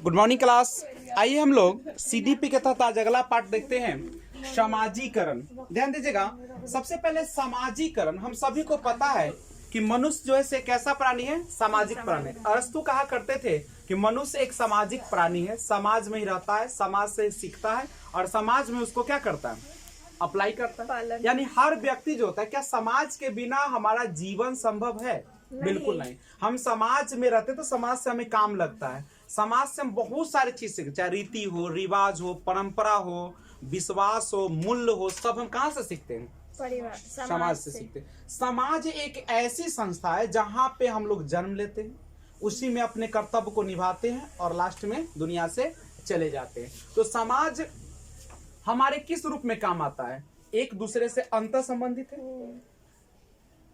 Good morning class. आइए हम लोग सीडीपी के तहत आज अगला पार्ट देखते हैं, समाजीकरण। ध्यान दीजिएगा, सबसे पहले समाजीकरण। हम सभी को पता है कि मनुष्य जो है से कैसा प्राणी है, सामाजिक प्राणी। अरस्तु कहा करते थे कि मनुष्य एक सामाजिक प्राणी है, समाज में ही रहता है, समाज से सीखता है और समाज में उसको क्या करता है, अप्लाई करता है। यानी हर व्यक्ति जो होता है, क्या समाज के बिना हमारा जीवन संभव है? बिल्कुल नहीं। हम समाज में रहते तो समाज से हमें काम लगता है, समाज से हम बहुत सारी चीज सीखते, चाहे रीति हो, रिवाज हो, परंपरा हो, विश्वास हो, मूल्य हो, सब हम कहाँ से सीखते हैं? परिवार, समाज से सीखते हैं। समाज एक ऐसी संस्था है जहां पे हम लोग जन्म लेते हैं, उसी में अपने कर्तव्य को निभाते हैं और लास्ट में दुनिया से चले जाते हैं। तो समाज हमारे किस रूप में काम आता है? एक दूसरे से अंतः संबंधित है।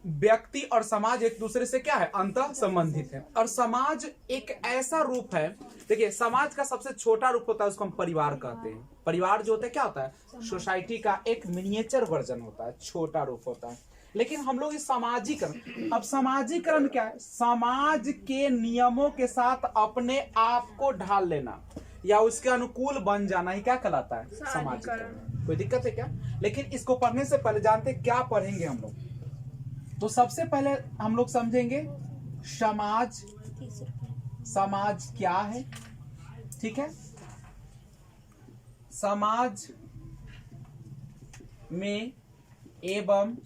व्यक्ति और समाज एक दूसरे से क्या है, अंतः संबंधित है। और समाज एक ऐसा रूप है, देखिए समाज का सबसे छोटा रूप होता है, उसको हम परिवार कहते हैं। परिवार जो होता है क्या होता है, सोसाइटी का एक मिनिएचर वर्जन होता है, छोटा रूप होता है। लेकिन हम लोग इस समाजीकरण, अब समाजीकरण क्या है? समाज के नियमों के साथ अपने आप को ढाल लेना या उसके अनुकूल बन जाना ही क्या कहलाता है, समाजीकरण। कोई दिक्कत है क्या? लेकिन इसको पढ़ने से पहले जानते क्या पढ़ेंगे हम लोग? तो सबसे पहले हम लोग समझेंगे समाज। समाज क्या है, ठीक है? समाज में एवं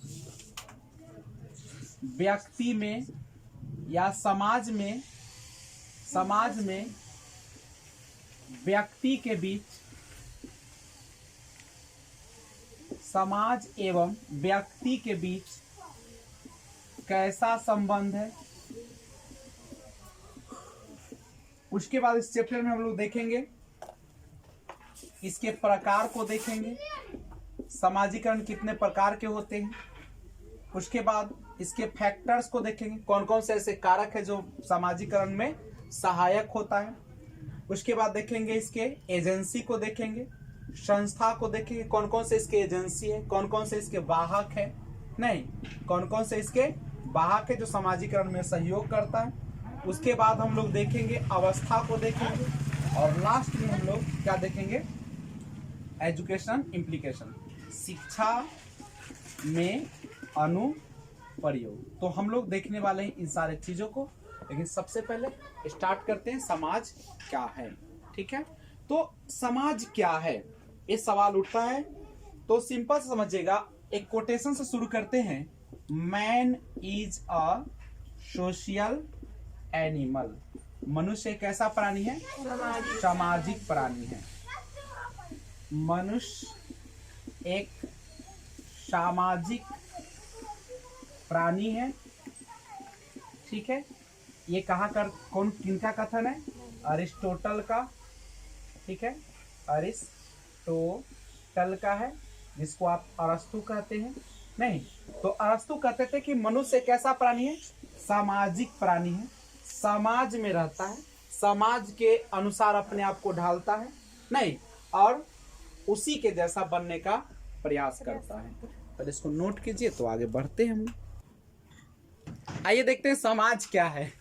व्यक्ति में या समाज में व्यक्ति के बीच, समाज एवं व्यक्ति के बीच कैसा संबंध है। उसके बाद इस चैप्टर में हम लोग देखेंगे इसके प्रकार को देखेंगे, समाजीकरण कितने प्रकार के होते हैं। उसके बाद इसके फैक्टर्स को देखेंगे, कौन कौन से ऐसे कारक है जो समाजीकरण में सहायक होता है। उसके बाद देखेंगे इसके एजेंसी को देखेंगे, संस्था को देखेंगे, कौन कौन से इसके एजेंसी है, कौन कौन से इसके वाहक है, नहीं कौन कौन से इसके वाहक है जो समाजीकरण में सहयोग करता है। उसके बाद हम लोग देखेंगे अवस्था को देखेंगे और लास्ट में हम लोग क्या देखेंगे, एजुकेशन इम्प्लीकेशन, शिक्षा में अनुप्रयोग। तो हम लोग देखने वाले हैं इन सारे चीजों को। लेकिन सबसे पहले स्टार्ट करते हैं, समाज क्या है, ठीक है? तो समाज क्या है, ये सवाल उठता है। तो सिंपल से समझिएगा, एक कोटेशन से शुरू करते हैं। Man is a social animal. मनुष्य एक ऐसा प्राणी है, सामाजिक प्राणी है। मनुष्य एक सामाजिक प्राणी है, ठीक है? ये कहाँ कर, कौन किनका कथन है? अरिस्टोटल का, ठीक है? अरिस्टोटल का है, जिसको आप अरस्तु कहते हैं। नहीं, तो अरस्तु कहते थे कि मनुष्य एक ऐसा प्राणी है, सामाजिक प्राणी है, समाज में रहता है, समाज के अनुसार अपने आप को ढालता है, नहीं और उसी के जैसा बनने का प्रयास करता है। पर इसको नोट कीजिए तो आगे बढ़ते हैं हम। आइए देखते हैं समाज क्या है।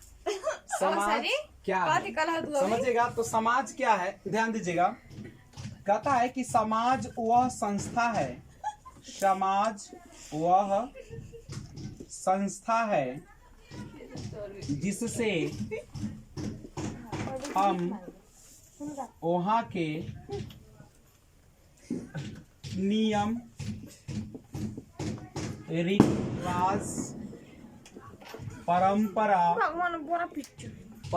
समाज क्या है समझिएगा। तो समाज क्या है, ध्यान दीजिएगा। कहता है कि समाज वह संस्था है, समाज वह संस्था है जिससे हम वहाँ के नियम, रीति रिवाज, परंपरा, विश्वास, मूल्य एवं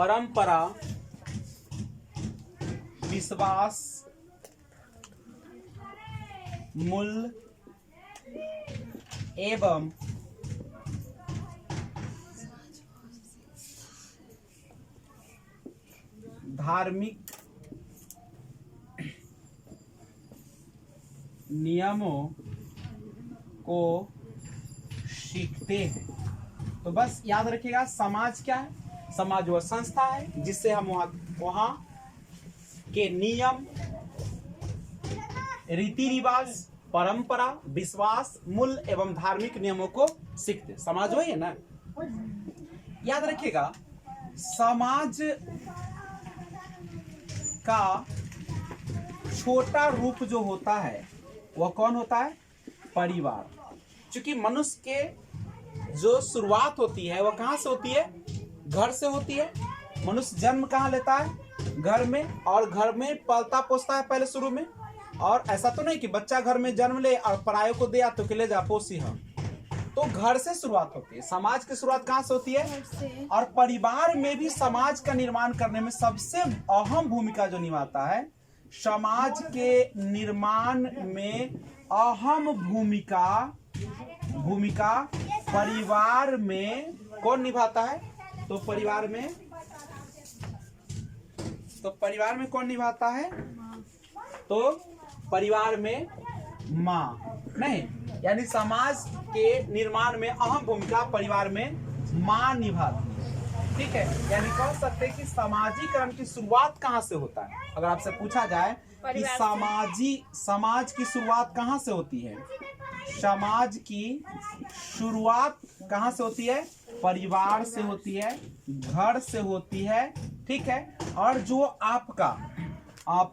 धार्मिक नियमों को सीखते हैं। तो बस याद रखिएगा, समाज क्या है? समाज वह संस्था है जिससे हम वहाँ के नियम, रीति रिवाज, परंपरा, विश्वास, मूल्य एवं धार्मिक नियमों को सीखते। समाज वही है ना। याद रखिएगा, समाज का छोटा रूप जो होता है वह कौन होता है? परिवार। क्योंकि मनुष्य के जो शुरुआत होती है वह कहाँ से होती है? घर से होती है। मनुष्य जन्म कहाँ लेता है? घर में, और घर में पलता पोसता है पहले शुरू में। और ऐसा तो नहीं कि बच्चा घर में जन्म ले और परायों को दे तो ले जा पोसी हम। तो घर से शुरुआत होती है। समाज की शुरुआत कहाँ से होती है? और परिवार में भी समाज का निर्माण करने में सबसे अहम भूमिका जो निभाता है, समाज के निर्माण में अहम भूमिका परिवार में कौन निभाता है? तो परिवार में कौन निभाता है? तो परिवार में माँ। नहीं, यानी समाज के निर्माण में अहम भूमिका परिवार में माँ निभाती है। ठीक है, यानी कह सकते हैं कि समाजीकरण की शुरुआत कहाँ से होता है? अगर आपसे पूछा जाए कि समाज की शुरुआत कहाँ से होती है? समाज की शुरुआत कहाँ से होती है? परिवार से होती है, घर से होती है। ठीक है, और जो आपका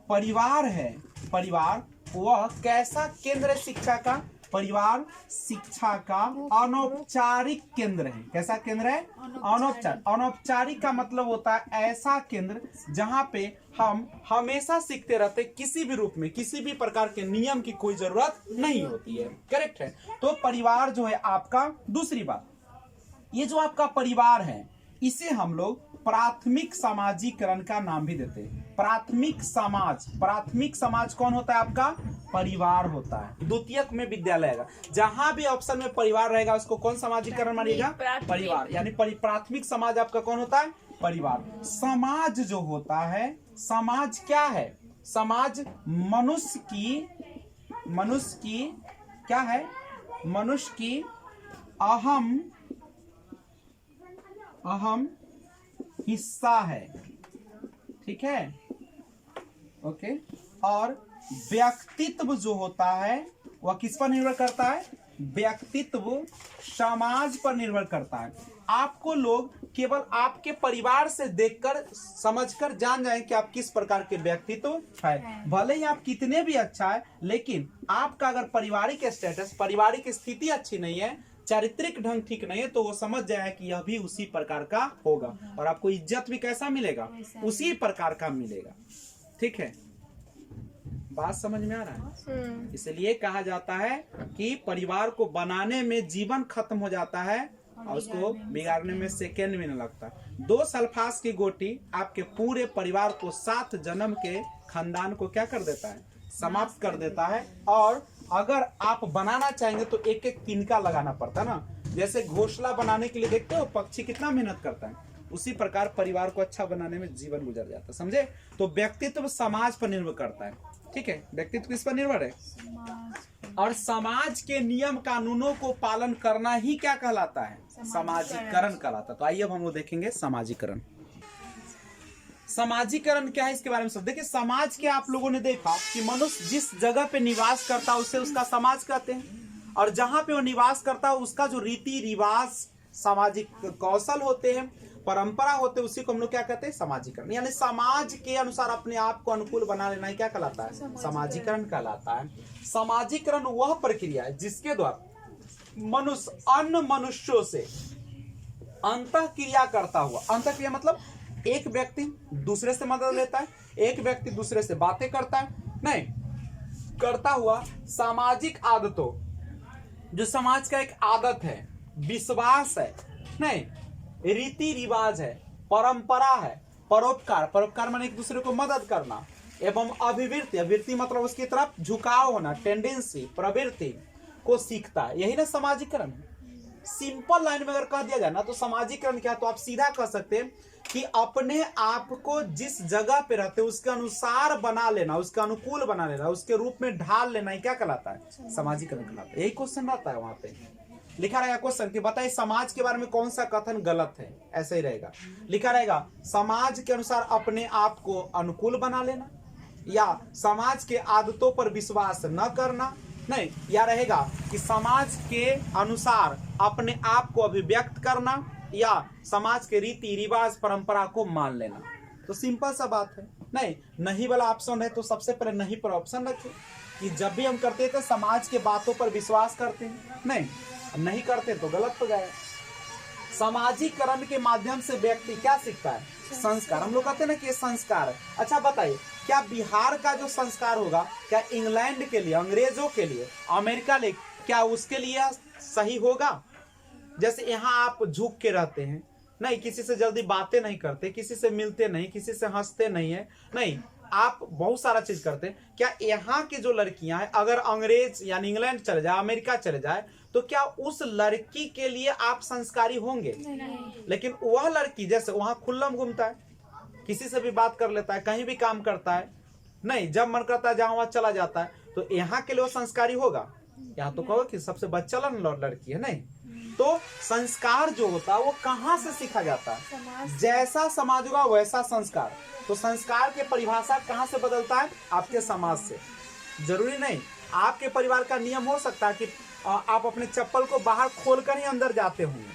परिवार है, परिवार वह कैसा केंद्र है शिक्षा का? परिवार शिक्षा का अनौपचारिक केंद्र है। कैसा केंद्र है? अनौपचारिक। अनौपचारिक का मतलब होता है ऐसा केंद्र जहां पे हम हमेशा सीखते रहते, किसी भी रूप में, किसी भी प्रकार के नियम की कोई जरूरत नहीं होती है। करेक्ट है। तो परिवार जो है आपका, दूसरी बात, ये जो आपका परिवार है इसे हम लोग प्राथमिक समाजीकरण का नाम भी देते हैं। प्राथमिक समाज कौन होता है आपका? परिवार होता है। द्वितीयक में विद्यालय है, जहां भी ऑप्शन में परिवार रहेगा उसको कौन समाजीकरण मानिएगा? परिवार। यानी प्राथमिक समाज आपका कौन होता है? परिवार। समाज जो होता है, समाज क्या है? समाज मनुष्य की क्या है? मनुष्य की अहम हिस्सा है। ठीक है, ओके। और व्यक्तित्व जो होता है वह किस पर निर्भर करता है? व्यक्तित्व समाज पर निर्भर करता है। आपको लोग केवल आपके परिवार से देखकर समझकर जान जाएं कि आप किस प्रकार के व्यक्तित्व है। भले ही आप कितने भी अच्छा है, लेकिन आपका अगर पारिवारिक स्टेटस, पारिवारिक स्थिति अच्छी नहीं है, चारित्रिक ढंग ठीक नहीं है, तो वो समझ जाए कि यह भी उसी प्रकार का होगा, और आपको इज्जत भी कैसा मिलेगा? उसी प्रकार का मिलेगा। ठीक है, बात समझ में आ रहा है? इसलिए कहा जाता है कि परिवार को बनाने में जीवन खत्म हो जाता है और उसको बिगाड़ने में सेकेंड भी नहीं लगता। 2 सल्फास की गोटी आपके पूरे परिवार को 7 जन्म के खानदान को क्या कर देता है? समाप्त कर देता है। और अगर आप बनाना चाहेंगे तो एक एक तिनका लगाना पड़ता है ना। जैसे घोंसला बनाने के लिए देखते हो पक्षी कितना मेहनत करता है, उसी प्रकार परिवार को अच्छा बनाने में जीवन गुजर जाता है। समझे? तो व्यक्तित्व समाज पर निर्भर करता है। ठीक है, व्यक्तित्व किस पर निर्भर है? और समाज के नियम कानूनों को पालन करना ही क्या कहलाता है? समाजीकरण कहलाता है। तो आइए अब हम लोग देखेंगे समाजीकरण। समाजीकरण क्या है इसके बारे में सब देखिए। समाज के आप लोगों ने देखा कि मनुष्य जिस जगह पे निवास करता है उसे उसका समाज कहते हैं, और जहां पे वो निवास करता है उसका जो रीति रिवाज, सामाजिक कौशल होते हैं, परंपरा होते हैं, उसी को हम लोग क्या कहते हैं? समाजीकरण। यानी समाज के अनुसार अपने आप को अनुकूल बना लेना ही क्या कहलाता है? समाजीकरण कहलाता है। समाजीकरण वह प्रक्रिया है जिसके द्वारा मनुष्य अन्य मनुष्यों से अंतःक्रिया करता हुआ, अंतःक्रिया मतलब एक व्यक्ति दूसरे से मदद लेता है, एक व्यक्ति दूसरे से बातें करता है, नहीं करता हुआ सामाजिक आदतों, जो समाज का एक आदत है, विश्वास है, नहीं रीति रिवाज है, परंपरा है, परोपकार, परोपकार माने एक दूसरे को मदद करना, एवं अभिवृत्ति, अभिवृत्ति मतलब उसकी तरफ झुकाव होना, टेंडेंसी, प्रवृत्ति को सीखता है। यही ना समाजीकरण है। सिंपल लाइन में अगर कह दिया जाए ना तो समाजीकरण क्या, तो आप सीधा कह सकते हैं कि अपने आप को जिस जगह पे रहते हैं उसके अनुसार बना लेना, उसके अनुकूल बना लेना, उसके रूप में ढाल लेना ही क्या कहलाता है? समाजीकरण कहलाता है। यही क्वेश्चन रहता है, वहां पे लिखा रहेगा क्वेश्चन कि बताइए समाज के बारे में कौन सा कथन गलत है। ऐसा ही रहेगा, लिखा रहेगा समाज के अनुसार अपने आप को अनुकूल बना लेना, या समाज के आदतों पर विश्वास न करना, नहीं, या रहेगा कि समाज के अनुसार अपने आप को अभिव्यक्त करना, या समाज के रीति रिवाज परंपरा को मान लेना। तो सिंपल सा बात है। नहीं, नहीं वाला ऑप्शन है तो सबसे पहले नहीं पर ऑप्शन रखें कि जब भी हम करते थे समाज के बातों पर विश्वास करते हैं, नहीं करते तो गलत हो जाएगा। सामाजिकरण के माध्यम से व्यक्ति क्या सीखता है? संस्कार। हम लोग कहते हैं ना कि ये संस्कार है। अच्छा बताइए, क्या बिहार का जो संस्कार होगा क्या इंग्लैंड के लिए, अंग्रेजों के लिए, अमेरिका ले, क्या उसके लिए सही होगा? जैसे यहाँ आप झुक के रहते हैं, नहीं किसी से जल्दी बातें नहीं करते, किसी से मिलते नहीं, किसी से हंसते नहीं है, नहीं आप बहुत सारा चीज करते हैं। क्या यहाँ की जो लड़कियां हैं अगर अंग्रेज यानी इंग्लैंड चले जाए, अमेरिका चले जाए, तो क्या उस लड़की के लिए आप संस्कारी होंगे? नहीं। लेकिन वह लड़की जैसे वहां खुल्लम घूमता है, किसी से भी बात कर लेता है, कहीं भी काम करता है, नहीं जब मन करता है जहां वहां चला जाता है, तो यहाँ के लिए वो संस्कारी होगा? यहाँ तो कहो कि सबसे बच्चलन लड़की है। नहीं, तो संस्कार जो होता है वो कहाँ से सीखा जाता है? जैसा समाज होगा वैसा संस्कार। तो संस्कार की परिभाषा कहाँ से बदलता है? आपके समाज से। जरूरी नहीं आपके परिवार का नियम हो सकता है कि आप अपने चप्पल को बाहर खोलकर ही अंदर जाते होंगे,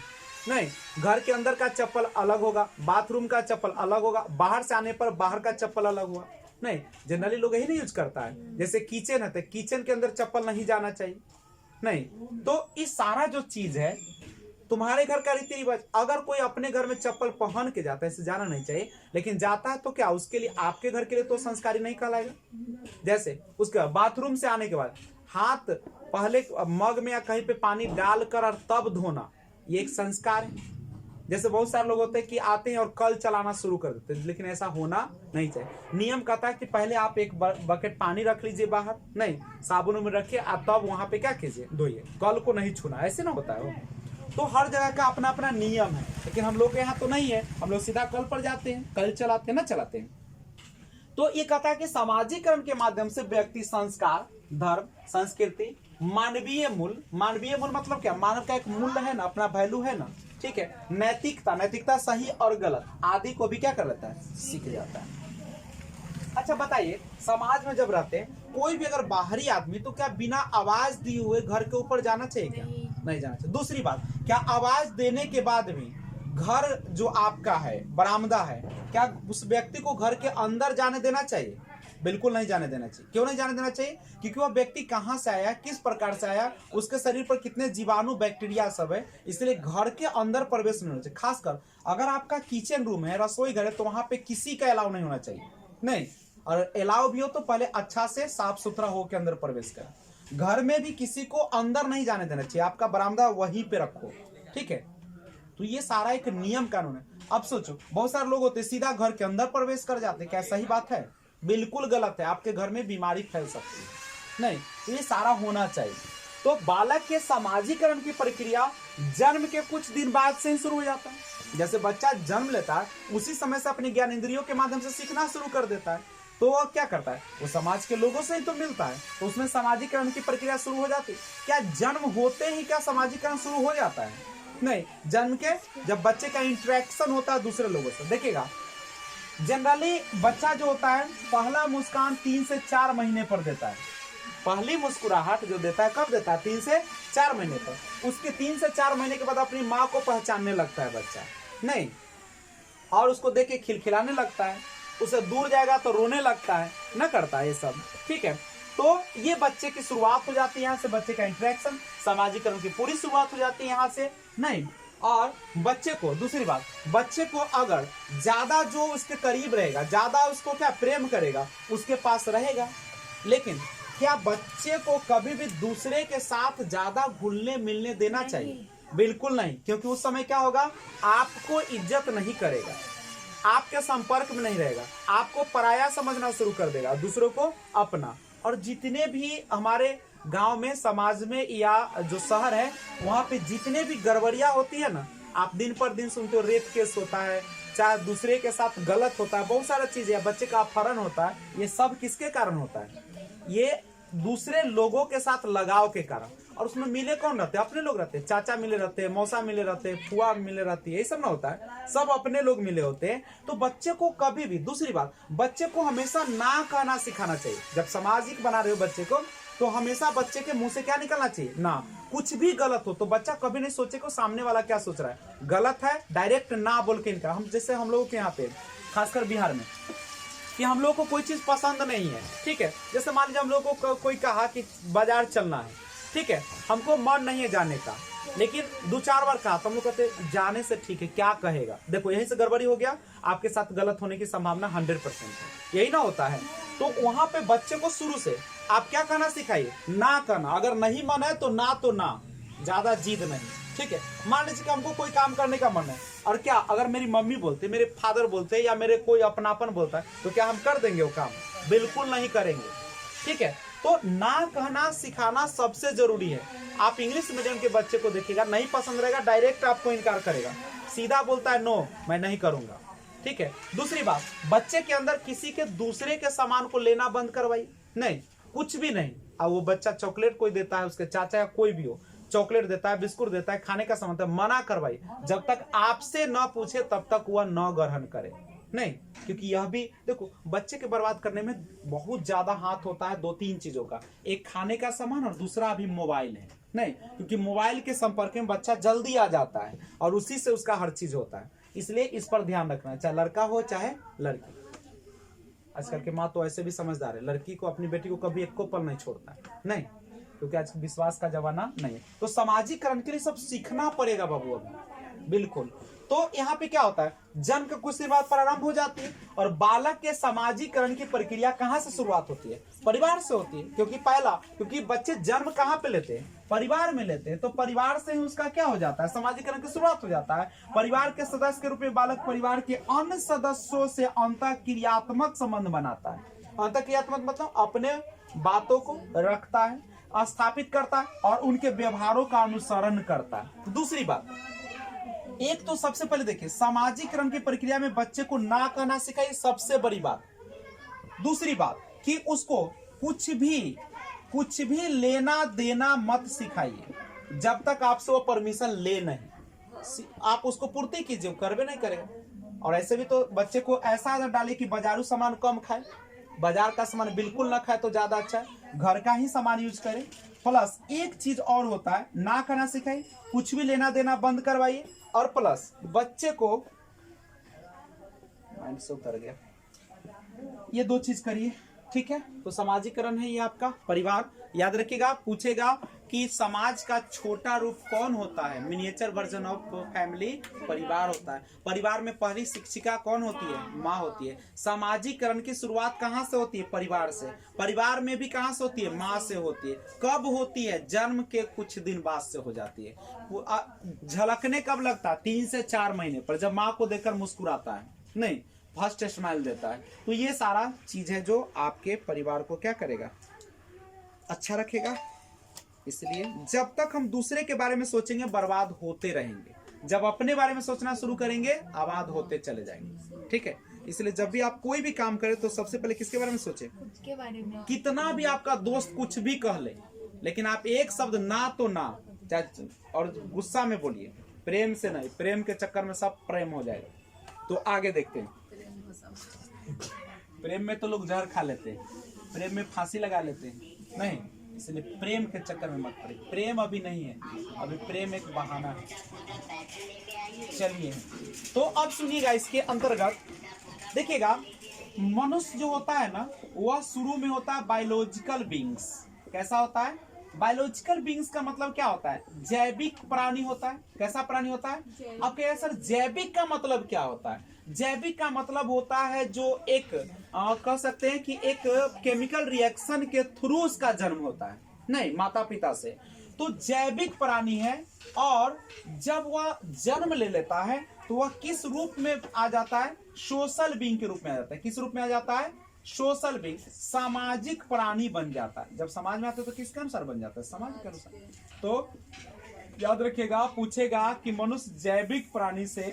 नहीं घर के अंदर का चप्पल अलग होगा, बाथरूम का चप्पल अलग होगा, बाहर से आने पर बाहर का चप्पल अलग हुआ। नहीं, जनरली लोग यही नहीं यूज करता है। जैसे किचन है तो किचन के अंदर चप्पल नहीं जाना चाहिए। नहीं, तो इस सारा जो चीज है तुम्हारे घर का रीति रिवाज, अगर कोई अपने घर में चप्पल पहन के जाता है, इसे जाना नहीं चाहिए, लेकिन जाता है तो क्या उसके लिए, आपके घर के लिए तो संस्कारी नहीं कहलाएगा? जैसे उसके बाथरूम से आने के बाद हाथ पहले मग में या कहीं पे पानी डालकर और तब धोना, ये एक संस्कार है। जैसे बहुत सारे लोग होते हैं कि आते हैं और कल चलाना शुरू कर देते हैं, लेकिन ऐसा होना नहीं चाहिए। नियम कहता है कि पहले आप एक बकेट पानी रख लीजिए बाहर, नहीं साबुन में रखिए, आप तब वहां पे क्या कीजिए, धोइए, कल को नहीं छूना। ऐसे ना होता है वो। तो हर जगह का अपना अपना नियम है, लेकिन हम लोग के यहाँ तो नहीं है, हम लोग सीधा कल पर जाते हैं, कल चलाते हैं ना चलाते हैं। तो ये कहता है कि सामाजिकरण के माध्यम से व्यक्ति संस्कार, धर्म, संस्कृति, मानवीय मूल्य, मानवीय मूल्य मतलब क्या? मानव का एक मूल्य है ना, अपना वैल्यू है ना, ठीक है, नैतिकता, नैतिकता सही और गलत आदि को भी क्या कर लेता है? सीख जाता है। अच्छा बताइए, समाज में जब रहते हैं कोई भी अगर बाहरी आदमी, तो क्या बिना आवाज दिए हुए घर के ऊपर जाना चाहिए क्या? नहीं जाना चाहिए। दूसरी बात, क्या आवाज देने के बाद भी घर जो आपका है, बरामदा है, क्या उस व्यक्ति को घर के अंदर जाने देना चाहिए? बिल्कुल नहीं जाने देना चाहिए। क्यों नहीं जाने देना चाहिए? क्योंकि वह व्यक्ति कहाँ से आया, किस प्रकार से आया, उसके शरीर पर कितने जीवाणु बैक्टीरिया सब है, इसलिए घर के अंदर प्रवेश नहीं होना चाहिए। खासकर अगर आपका किचन रूम है, रसोई घर है, तो वहां पे किसी का अलाउ नहीं होना चाहिए। नहीं, और अलाउ भी हो तो पहले अच्छा से साफ सुथरा होकर अंदर प्रवेश करें। घर में भी किसी को अंदर नहीं जाने देना चाहिए, आपका बरामदा वहीं पे रखो, ठीक है। तो ये सारा एक नियम कानून है। अब सोचो, बहुत सारे लोग होते सीधा घर के अंदर प्रवेश कर जाते, क्या सही बात है? बिल्कुल गलत है, आपके घर में बीमारी फैल सकती है। नहीं, तो ये सारा होना चाहिए। तो बालक के सामाजिकरण की प्रक्रिया जन्म के कुछ दिन बाद से ही शुरू हो जाता है। जैसे बच्चा जन्म लेता है उसी समय से अपने ज्ञान इंद्रियों के माध्यम से सीखना शुरू कर देता है, तो वह क्या करता है? वो समाज के लोगों से ही तो मिलता है, तो उसमें सामाजिकरण की प्रक्रिया शुरू हो जाती है। क्या जन्म होते ही क्या सामाजिकरण शुरू हो जाता है? नहीं, जन्म के जब बच्चे का इंटरेक्शन होता है दूसरे लोगों से, देखिएगा जनरली बच्चा जो होता है पहला मुस्कान 3 से 4 महीने पर देता है। पहली मुस्कुराहट जो देता है कब देता है? 3 से 4 महीने पर। उसके 3 से 4 महीने के बाद अपनी माँ को पहचानने लगता है बच्चा, नहीं, और उसको देख के खिलखिलाने लगता है, उसे दूर जाएगा तो रोने लगता है, न करता है ये सब, ठीक है। तो ये बच्चे की शुरुआत हो जाती है, यहाँ से बच्चे का इंटरेक्शन, सामाजिकरण की पूरी शुरुआत हो जाती है यहाँ से। नहीं, और बच्चे को, दूसरी बात, बच्चे को अगर ज्यादा जो उसके करीब रहेगा, ज्यादा उसको क्या प्रेम करेगा, उसके पास रहेगा। लेकिन क्या बच्चे को कभी भी दूसरे के साथ ज्यादा घुलने मिलने देना चाहिए? बिल्कुल नहीं, क्योंकि उस समय क्या होगा, आपको इज्जत नहीं करेगा, आपके संपर्क में नहीं रहेगा, आपको पराया समझना शुरू कर देगा, दूसरों को अपना। और जितने भी हमारे गांव में, समाज में या जो शहर है, वहां पे जितने भी गड़बड़ियां होती है ना, आप दिन पर दिन सुनते हो, रेप केस होता है, चाहे दूसरे के साथ गलत होता है, बहुत सारा चीजें, बच्चे का अपहरण होता है, ये सब किसके कारण होता है? ये दूसरे लोगों के साथ लगाव के कारण। और उसमें मिले कौन रहते हैं? अपने लोग रहते हैं, चाचा मिले रहते हैं, मौसा मिले रहते हैं, फुआ मिले रहती है, ये सब ना होता है, सब अपने लोग मिले होते हैं। तो बच्चे को कभी भी, दूसरी बात, बच्चे को हमेशा ना कहना सिखाना चाहिए। जब सामाजिक बना रहे हो बच्चे को, तो हमेशा बच्चे के मुंह से क्या निकलना चाहिए? ना। कुछ भी गलत हो तो बच्चा कभी नहीं सोचे को सामने वाला क्या सोच रहा है, गलत है, डायरेक्ट ना बोल के इनका। हम जैसे हम लोगों के यहाँ पे खासकर बिहार में, कि हम लोग को कोई चीज पसंद नहीं है, ठीक है। जैसे मान लीजिए हम लोग को कोई कहा कि बाजार चलना है, ठीक है, हमको मन नहीं है जाने का, लेकिन 2-4 बार कहा तो हम लोग कहते जाने से ठीक है, क्या कहेगा। देखो यहीं से गड़बड़ी हो गया, आपके साथ गलत होने की संभावना 100% है, यही ना होता है। तो वहां पे बच्चे को शुरू से आप क्या कहना सिखाइए, ना कहना। अगर नहीं मन है तो ना, ज्यादा जिद नहीं, ठीक है। मान लीजिए कि हमको कोई काम करने का मन है, और क्या अगर मेरी मम्मी बोलते, मेरे फादर बोलते, या मेरे कोई अपनापन बोलता है, तो क्या हम कर देंगे वो काम? बिल्कुल नहीं करेंगे, ठीक है। तो ना कहना सिखाना सबसे जरूरी है। आप इंग्लिश मीडियम के बच्चे को देखिएगा, नहीं पसंद रहेगा, डायरेक्ट आपको इनकार करेगा, सीधा बोलता है नो, मैं नहीं करूंगा, ठीक है। दूसरी बात, बच्चे के अंदर किसी के दूसरे के सामान को लेना बंद करवाइए, नहीं, कुछ भी नहीं। अब वो बच्चा चॉकलेट कोई देता है, उसके चाचा या कोई भी हो, चॉकलेट देता है, बिस्कुट देता है, खाने का सामान, मना करवाइए। जब तक आपसे न पूछे तब तक वह न ग्रहण करे, नहीं। क्योंकि यह भी देखो, बच्चे के बर्बाद करने में बहुत ज्यादा हाथ होता है 2-3 चीजों का, एक खाने का सामान और दूसरा अभी मोबाइल है, नहीं। क्योंकि मोबाइल के संपर्क में बच्चा जल्दी आ जाता है और उसी से उसका हर चीज होता है, इसलिए इस पर ध्यान रखना, चाहे लड़का हो चाहे लड़की। आजकल के माँ तो ऐसे भी समझदार है, लड़की को, अपनी बेटी को कभी एक को पल नहीं छोड़ता है, नहीं, क्योंकि आज विश्वास का जमाना नहीं है। तो सामाजिकरण के लिए सब सीखना पड़ेगा बाबू अभी, बिल्कुल। तो यहाँ पे क्या होता है, जन्म के कुछ देर बाद प्रारंभ हो जाती है, और बालक के सामाजिकरण की प्रक्रिया कहाँ से शुरुआत होती है? परिवार से होती है। क्योंकि बच्चे जन्म कहाँ पे लेते हैं? परिवार में लेते हैं। तो परिवार से ही उसका क्या हो जाता है? सामाजिकरण की शुरुआत हो जाता है। परिवार के सदस्य के रूप में बालक परिवार के अन्य सदस्यों से अंतःक्रियात्मक संबंध बनाता है। अंतःक्रियात्मक मतलब अपने बातों को रखता है, स्थापित करता है और उनके व्यवहारों का अनुसरण करता है। दूसरी बात, एक तो सबसे पहले देखिए, सामाजिकरण की प्रक्रिया में बच्चे को ना कहना सिखाइए, सबसे बड़ी बात। दूसरी बात कि उसको कुछ भी लेना देना मत सिखाइए जब तक आपसे वो परमिशन ले नहीं। आप उसको पूर्ति कीजिए, करवे नहीं करेगा। और ऐसे भी तो बच्चे को ऐसा आदत डाले कि बाजारू सामान कम खाए, बाजार का सामान बिल्कुल ना खाए तो ज्यादा अच्छा है, घर का ही सामान यूज करें। प्लस एक चीज और होता है, ना कहना सिखाइए, कुछ भी लेना देना बंद करवाइए, और प्लस बच्चे को माइंड से उतर गया, ये 2 चीज करिए, ठीक है। तो सामाजिकरण है ये आपका परिवार। याद रखिएगा, पूछेगा कि समाज का छोटा रूप कौन होता है? मिनिएचर वर्जन ऑफ फैमिली परिवार होता है। परिवार में पहली शिक्षिका कौन होती है? माँ होती है। सामाजिकरण की शुरुआत कहाँ से होती है? परिवार से। परिवार में भी कहाँ से होती है? माँ से होती है। कब होती है? जन्म के कुछ दिन बाद से हो जाती है। झलकने कब लगता है? 3 से 4 महीने पर, जब माँ को देखकर मुस्कुराता है, नहीं, फर्स्ट स्माइल देता है। तो ये सारा चीज है जो आपके परिवार को क्या करेगा? अच्छा रखेगा। इसलिए जब तक हम दूसरे के बारे में सोचेंगे बर्बाद होते रहेंगे, जब अपने बारे में सोचना शुरू करेंगे आबाद होते चले जाएंगे, ठीक है। इसलिए जब भी आप कोई भी काम करें तो सबसे पहले किसके बारे में सोचें? खुद के बारे में। कितना भी आपका दोस्त कुछ भी कह ले, लेकिन आप एक शब्द ना तो ना, और गुस्सा में बोलिए, प्रेम से नहीं। प्रेम के चक्कर में सब प्रेम हो जाएगा। तो आगे देखते हैं। प्रेम में तो लोग जहर खा लेते हैं, प्रेम में फांसी लगा लेते हैं, नहीं। इसलिए प्रेम के चक्कर में मत पड़े। प्रेम अभी नहीं है, अभी प्रेम एक बहाना है। चलिए, तो अब सुनिएगा, इसके अंतर्गत देखिएगा, मनुष्य जो होता है ना, वह शुरू में होता है बायोलॉजिकल बीइंग्स। कैसा होता है? बायोलॉजिकल बीइंग्स का मतलब क्या होता है? जैविक प्राणी होता है। कैसा प्राणी होता है? अब कहिए सर, जैविक का मतलब क्या होता है? जैविक का मतलब होता है जो एक कह सकते हैं कि एक केमिकल रिएक्शन के थ्रू उसका जन्म होता है, नहीं माता पिता से। तो जैविक प्राणी है, और जब वह जन्म ले लेता है तो वह किस रूप में आ जाता है? सोशल बीइंग के रूप में आ जाता है। किस रूप में आ जाता है? सोशल बीइंग, सामाजिक प्राणी बन जाता है। जब समाज में आते तो किसके अनुसार बन जाता है? समाज के अनुसार। तो याद रखिएगा, पूछेगा कि मनुष्य जैविक प्राणी से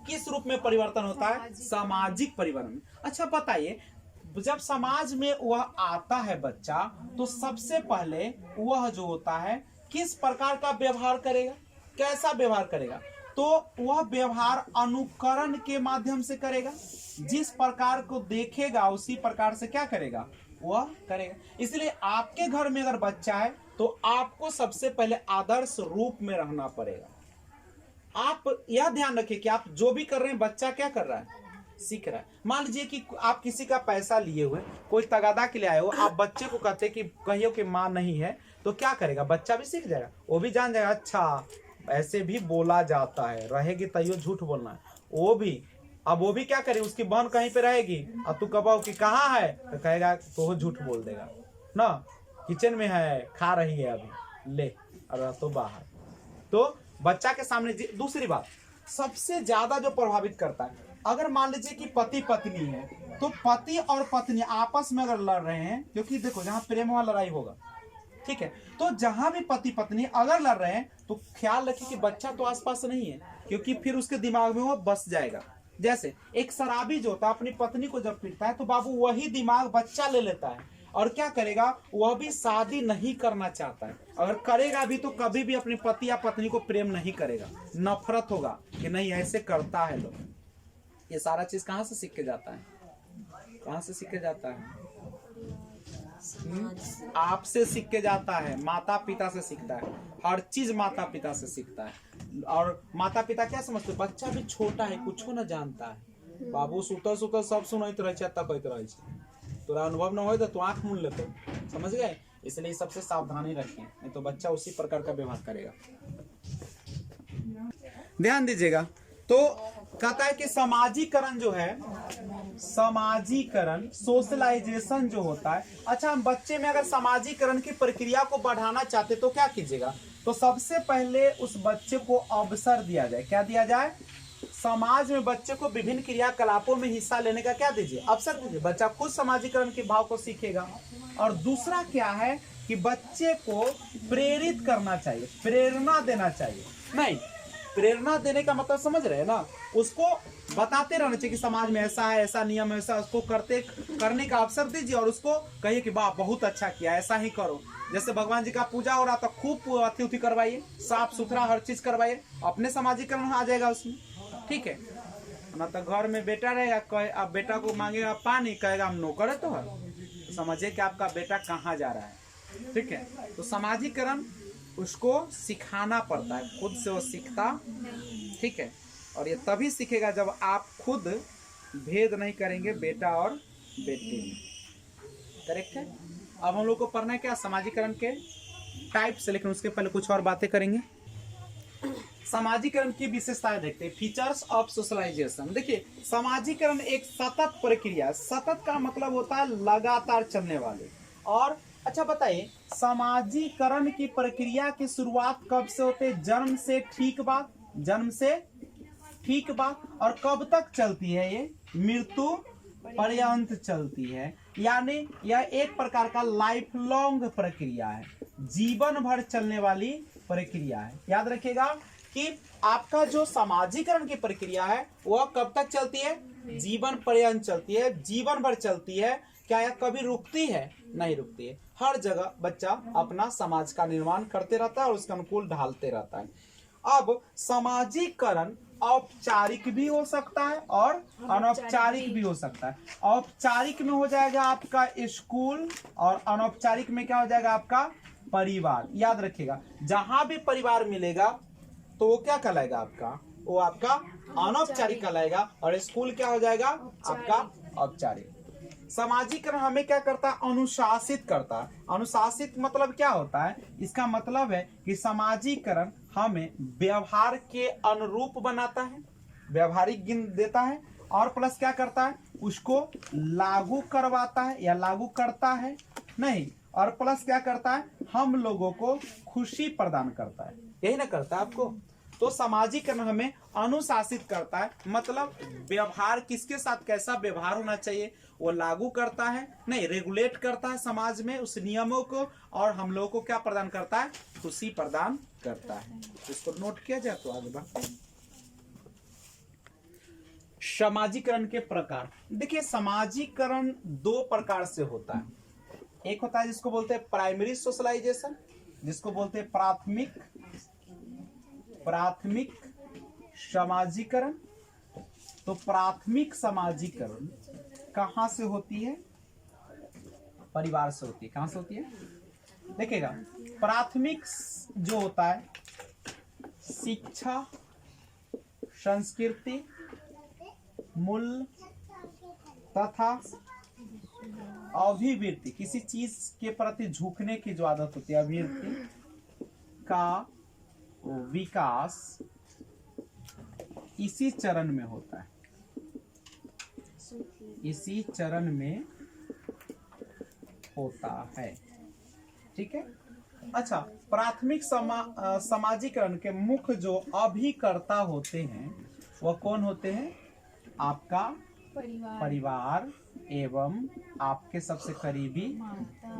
किस रूप में परिवर्तन होता है? सामाजिक परिवर्तन। अच्छा बताइए, जब समाज में वह आता है बच्चा, तो सबसे पहले वह जो होता है किस प्रकार का व्यवहार करेगा? कैसा व्यवहार करेगा? तो वह व्यवहार अनुकरण के माध्यम से करेगा। जिस प्रकार को देखेगा उसी प्रकार से क्या करेगा? वह करेगा। इसलिए आपके घर में अगर बच्चा है तो आपको सबसे पहले आदर्श रूप में रहना पड़ेगा। आप यह ध्यान रखिए कि आप जो भी कर रहे हैं, बच्चा क्या कर रहा है? सीख रहा है। मान लीजिए कि आप किसी का पैसा लिए हुए, कोई तगादा के लिए आए हो, आप बच्चे को कहते कि कहियो कि माँ नहीं है, तो क्या करेगा? बच्चा भी सीख जाएगा, वो भी जान जाएगा अच्छा ऐसे भी बोला जाता है, रहेगी तैयो झूठ बोलना है वो भी। अब वो भी क्या करे, उसकी बहन कहीं पे रहेगी और तू कहो कि कहाँ है, तो कहेगा तो वो झूठ बोल देगा ना, किचन में है, खा रही है अभी, ले और तो बाहर। तो बच्चा के सामने दूसरी बात सबसे ज्यादा जो प्रभावित करता है, अगर मान लीजिए कि पति पत्नी है, तो पति और पत्नी आपस में अगर लड़ रहे हैं, क्योंकि देखो जहां प्रेम वहां लड़ाई होगा, ठीक है, तो जहां भी पति पत्नी अगर लड़ रहे हैं तो ख्याल रखिए कि बच्चा तो आसपास नहीं है, क्योंकि फिर उसके दिमाग में वो बस जाएगा। जैसे एक शराबी जो होता है अपनी पत्नी को जब पीटता है, तो बाबू वही दिमाग बच्चा ले लेता है और क्या करेगा, वह भी शादी नहीं करना चाहता है। अगर करेगा भी तो कभी भी अपने पति या पत्नी को प्रेम नहीं करेगा, नफरत होगा कि नहीं ऐसे करता है लोग। ये सारा चीज कहाँ से सीख के जाता है? कहाँ से सीख के जाता है? आपसे सीख के जाता है, माता पिता से सीखता है, हर चीज माता पिता से सीखता है। और माता पिता क्या समझते, बच्चा भी छोटा है, कुछ न जानता है, बाबू सुतल सुतल सब सुनते रहे, तकैत रहे, तोरा अनुभव न हो तो आंख मूंद लेते, समझ गए? इसलिए सबसे सावधानी रखें, नहीं तो बच्चा उसी प्रकार का व्यवहार करेगा। ध्यान दीजिएगा। तो कहता है कि समाजीकरण जो है, समाजीकरण सोशलाइजेशन जो होता है, अच्छा हम बच्चे में अगर समाजीकरण की प्रक्रिया को बढ़ाना चाहते तो क्या कीजिएगा? तो सबसे पहले उस बच्चे को अवसर दिया जाए। क्या दिया जाए? समाज में बच्चे को विभिन्न क्रियाकलापों में हिस्सा लेने का क्या दीजिए? अवसर दीजिए। बच्चा खुद समाजीकरण के भाव को सीखेगा। और दूसरा क्या है कि बच्चे को प्रेरित करना चाहिए, प्रेरणा देना चाहिए। नहीं, प्रेरणा देने का मतलब समझ रहे हैं ना, उसको बताते रहना चाहिए कि समाज में ऐसा है, ऐसा नियम है, ऐसा, उसको करने का अवसर दीजिए और उसको कहिए कि वाह बहुत अच्छा किया, ऐसा ही करो। जैसे भगवान जी का पूजा हो रहा तो खूब अति उति करवाइए, साफ सुथरा हर चीज करवाइए, अपने समाजीकरण आ जाएगा उसमें, ठीक है ना। तो घर में बेटा रहेगा, अब बेटा को मांगेगा पानी, कहेगा हम नौकर है, तो समझिए कि आपका बेटा कहाँ जा रहा है, ठीक है। तो समाजीकरण उसको सिखाना पड़ता है, खुद से वो सीखता, ठीक है। और ये तभी सीखेगा जब आप खुद भेद नहीं करेंगे बेटा और बेटी में, करेक्ट है। अब हम लोग को पढ़ना है क्या, समाजीकरण के टाइप से, लेकिन उसके पहले कुछ और बातें करेंगे। समाजीकरण की विशेषताएं देखते हैं, फीचर्स ऑफ सोशलाइजेशन। देखिए समाजीकरण एक सतत प्रक्रिया, सतत का मतलब होता है लगातार चलने वाले। और अच्छा बताइए, समाजीकरण की प्रक्रिया की शुरुआत कब से होते है? जन्म से ठीक बाद, जन्म से ठीक बाद। और कब तक चलती है ये? मृत्यु पर्यंत चलती है। यानी यह एक प्रकार का लाइफ लॉन्ग प्रक्रिया है, जीवन भर चलने वाली प्रक्रिया है। याद रखिएगा कि आपका जो समाजीकरण की प्रक्रिया है वह कब तक चलती है? जीवन पर्यंत चलती है, जीवन भर चलती है। क्या यह कभी रुकती है? नहीं रुकती है। हर जगह बच्चा अपना समाज का निर्माण करते रहता है और उसके अनुकूल ढालते रहता है। अब समाजीकरण औपचारिक भी हो सकता है और अनौपचारिक भी हो सकता है। औपचारिक में हो जाएगा आपका स्कूल और अनौपचारिक में क्या हो जाएगा? आपका परिवार। याद रखिएगा, जहां भी परिवार मिलेगा तो वो क्या कहलाएगा? आपका, वो आपका अनौपचारिक कहलाएगा। और स्कूल क्या हो जाएगा? आपका औपचारिक। समाजीकरण हमें क्या करता है? अनुशासित करता है। अनुशासित मतलब क्या होता है? इसका मतलब है कि समाजीकरण हमें व्यवहार के अनुरूप बनाता है, व्यवहारिक गुण देता है, और प्लस क्या करता है? उसको लागू करवाता है या लागू करता है, नहीं, और प्लस क्या करता है? हम लोगों को खुशी प्रदान करता है। यही ना करता है आपको? तो समाजीकरण हमें अनुशासित करता है, मतलब व्यवहार किसके साथ कैसा व्यवहार होना चाहिए वो लागू करता है, नहीं रेगुलेट करता है समाज में उस नियमों को, और हम लोगों को क्या प्रदान करता है? खुशी प्रदान करता है। इसको नोट किया जाए तो आगे बढ़ते हैं। समाजीकरण के प्रकार देखिए, समाजीकरण दो प्रकार से होता है। एक होता है जिसको बोलते हैं प्राइमरी सोशलाइजेशन, जिसको बोलते हैं प्राथमिक समाजीकरण। तो प्राथमिक समाजीकरण कहां से होती है? परिवार से होती है। कहां से होती है? देखिएगा, प्राथमिक जो होता है शिक्षा, संस्कृति, मूल्य, तथा अभिवृत्ति, किसी चीज के प्रति झुकने की जो आदत होती है, अभिवृत्ति का विकास इसी चरण में होता है, इसी चरण में होता है। ठीक है। अच्छा, प्राथमिक समाजीकरण के मुख्य जो अभिकर्ता होते हैं वह कौन होते हैं? आपका परिवार एवं आपके सबसे करीबी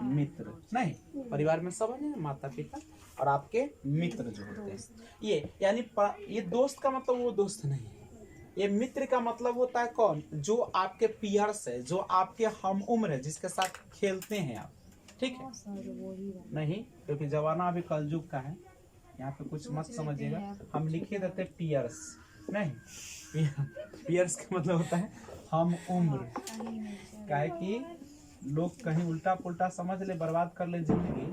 मित्र। नहीं, परिवार में सब है, माता पिता और आपके मित्र जो होते हैं। ये यानी ये दोस्त का मतलब वो दोस्त नहीं है, ये मित्र का मतलब होता है कौन? जो आपके पियर्स है, जो आपके हम उम्र है, जिसके साथ खेलते हैं आप। ठीक है। नहीं, क्योंकि जमाना अभी कलयुग का है, यहाँ पे कुछ मत समझिएगा। हम लिखे देते पियर्स, नहीं, पियर्स का मतलब होता है हम उम्र। क्या है कि लोग कहीं उल्टा पुल्टा समझ ले, बर्बाद कर ले जिंदगी,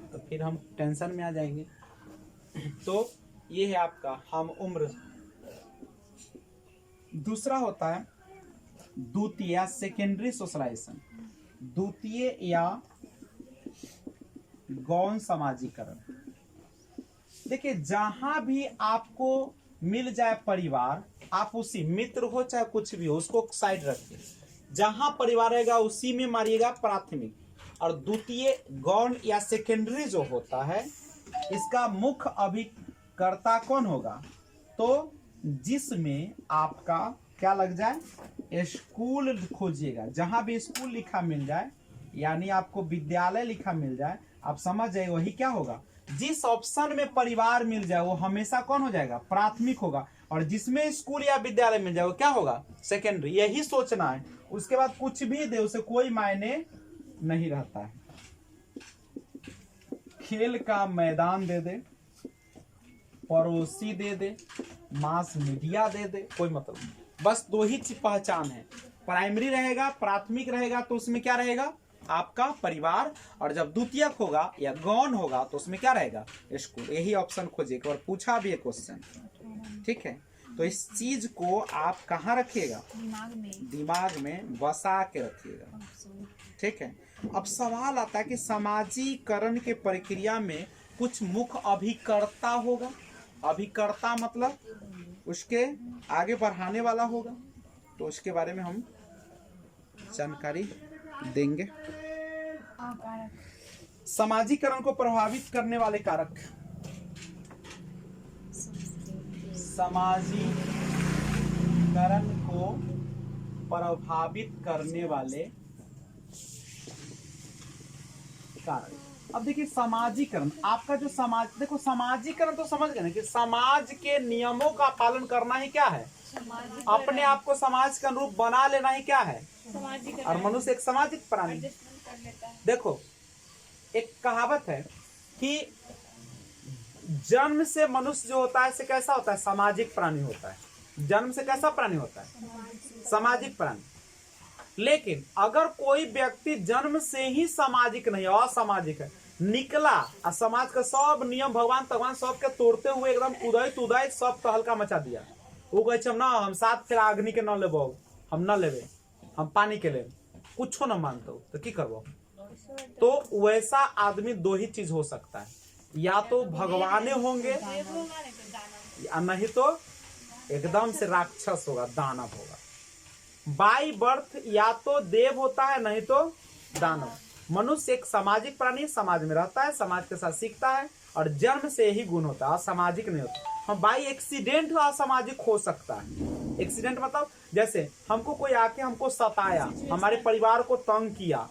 तो फिर हम टेंशन में आ जाएंगे। तो ये है आपका हम उम्र। दूसरा होता है द्वितीय या सेकेंडरी सोशलाइजेशन, द्वितीय या गौण समाजीकरण। देखिए, जहां भी आपको मिल जाए परिवार, आप उसी, मित्र हो चाहे कुछ भी हो, उसको साइड रखिए। जहां परिवार रहेगा उसी में मारिएगा प्राथमिक। और द्वितीय गौण या सेकेंडरी जो होता है, इसका मुख्य अभिकर्ता कौन होगा? तो जिसमें आपका क्या लग जाए? स्कूल खोजिएगा। जहां भी स्कूल लिखा मिल जाए, यानी आपको विद्यालय लिखा मिल जाए, आप समझ जाए वही क्या होगा। जिस ऑप्शन में परिवार मिल जाए वो हमेशा कौन हो जाएगा? प्राथमिक होगा। और जिसमें स्कूल या विद्यालय मिल जाए वो क्या होगा? सेकेंडरी। यही सोचना है, उसके बाद कुछ भी दे उसे कोई मायने नहीं रहता है। खेल का मैदान दे दे, पड़ोसी दे दे, मास मीडिया दे दे, कोई मतलब नहीं। बस दो ही पहचान है, प्राइमरी रहेगा, प्राथमिक रहेगा तो उसमें क्या रहेगा? आपका परिवार। और जब द्वितीयक होगा या गौण होगा तो उसमें क्या रहेगा? स्कूल। यही ऑप्शन खोजिए। और पूछा भी है क्वेश्चन, ठीक है। तो इस चीज को आप कहाँ रखिएगा? दिमाग में बसा के रखिएगा। ठीक है। अब सवाल आता है कि समाजीकरण के प्रक्रिया में कुछ मुख्य अभिकर्ता होगा। अभिकर्ता मतलब उसके आगे बढ़ाने वाला होगा। तो उसके बारे में हम जानकारी देंगे। समाजीकरण को प्रभावित करने वाले कारक। समाजीकरण को प्रभावित करने वाले कारक। अब देखिए, समाजीकरण, आपका जो समाज, देखो समाजीकरण तो समझ गए ना कि समाज के नियमों का पालन करना ही क्या है? अपने आप को समाज के अनुरूप बना लेना ही क्या है? और मनुष्य एक सामाजिक प्राणी। देखो, एक कहावत है कि जन्म से मनुष्य जो होता है से कैसा होता है? सामाजिक प्राणी होता है। जन्म से कैसा प्राणी होता है? सामाजिक प्राणी। लेकिन अगर कोई व्यक्ति जन्म से ही सामाजिक नहीं, असामाजिक है, निकला और समाज का सब नियम भगवान सबके तोड़ते हुए एकदम उदय सब तहलका मचा दिया, वो कहे ना हम साथ फिर अग्नि के न लेबो, हम न लेबे, हम पानी के ले, कुछो न मानते हो तो की करबो? तो वैसा आदमी दो ही चीज हो सकता है, या तो भगवान होंगे या नहीं तो एकदम से राक्षस होगा, दानव होगा। बाई बर्थ या तो देव होता है नहीं तो दानव। मनुष्य एक सामाजिक प्राणी, समाज में रहता है, समाज के साथ सीखता है और जन्म से ही गुण होता है, असामाजिक नहीं होता। हम बाई एक्सीडेंट असामाजिक हो सकता है। एक्सीडेंट मतलब जैसे हमको कोई आके हमको सताया, हमारे परिवार को तंग किया,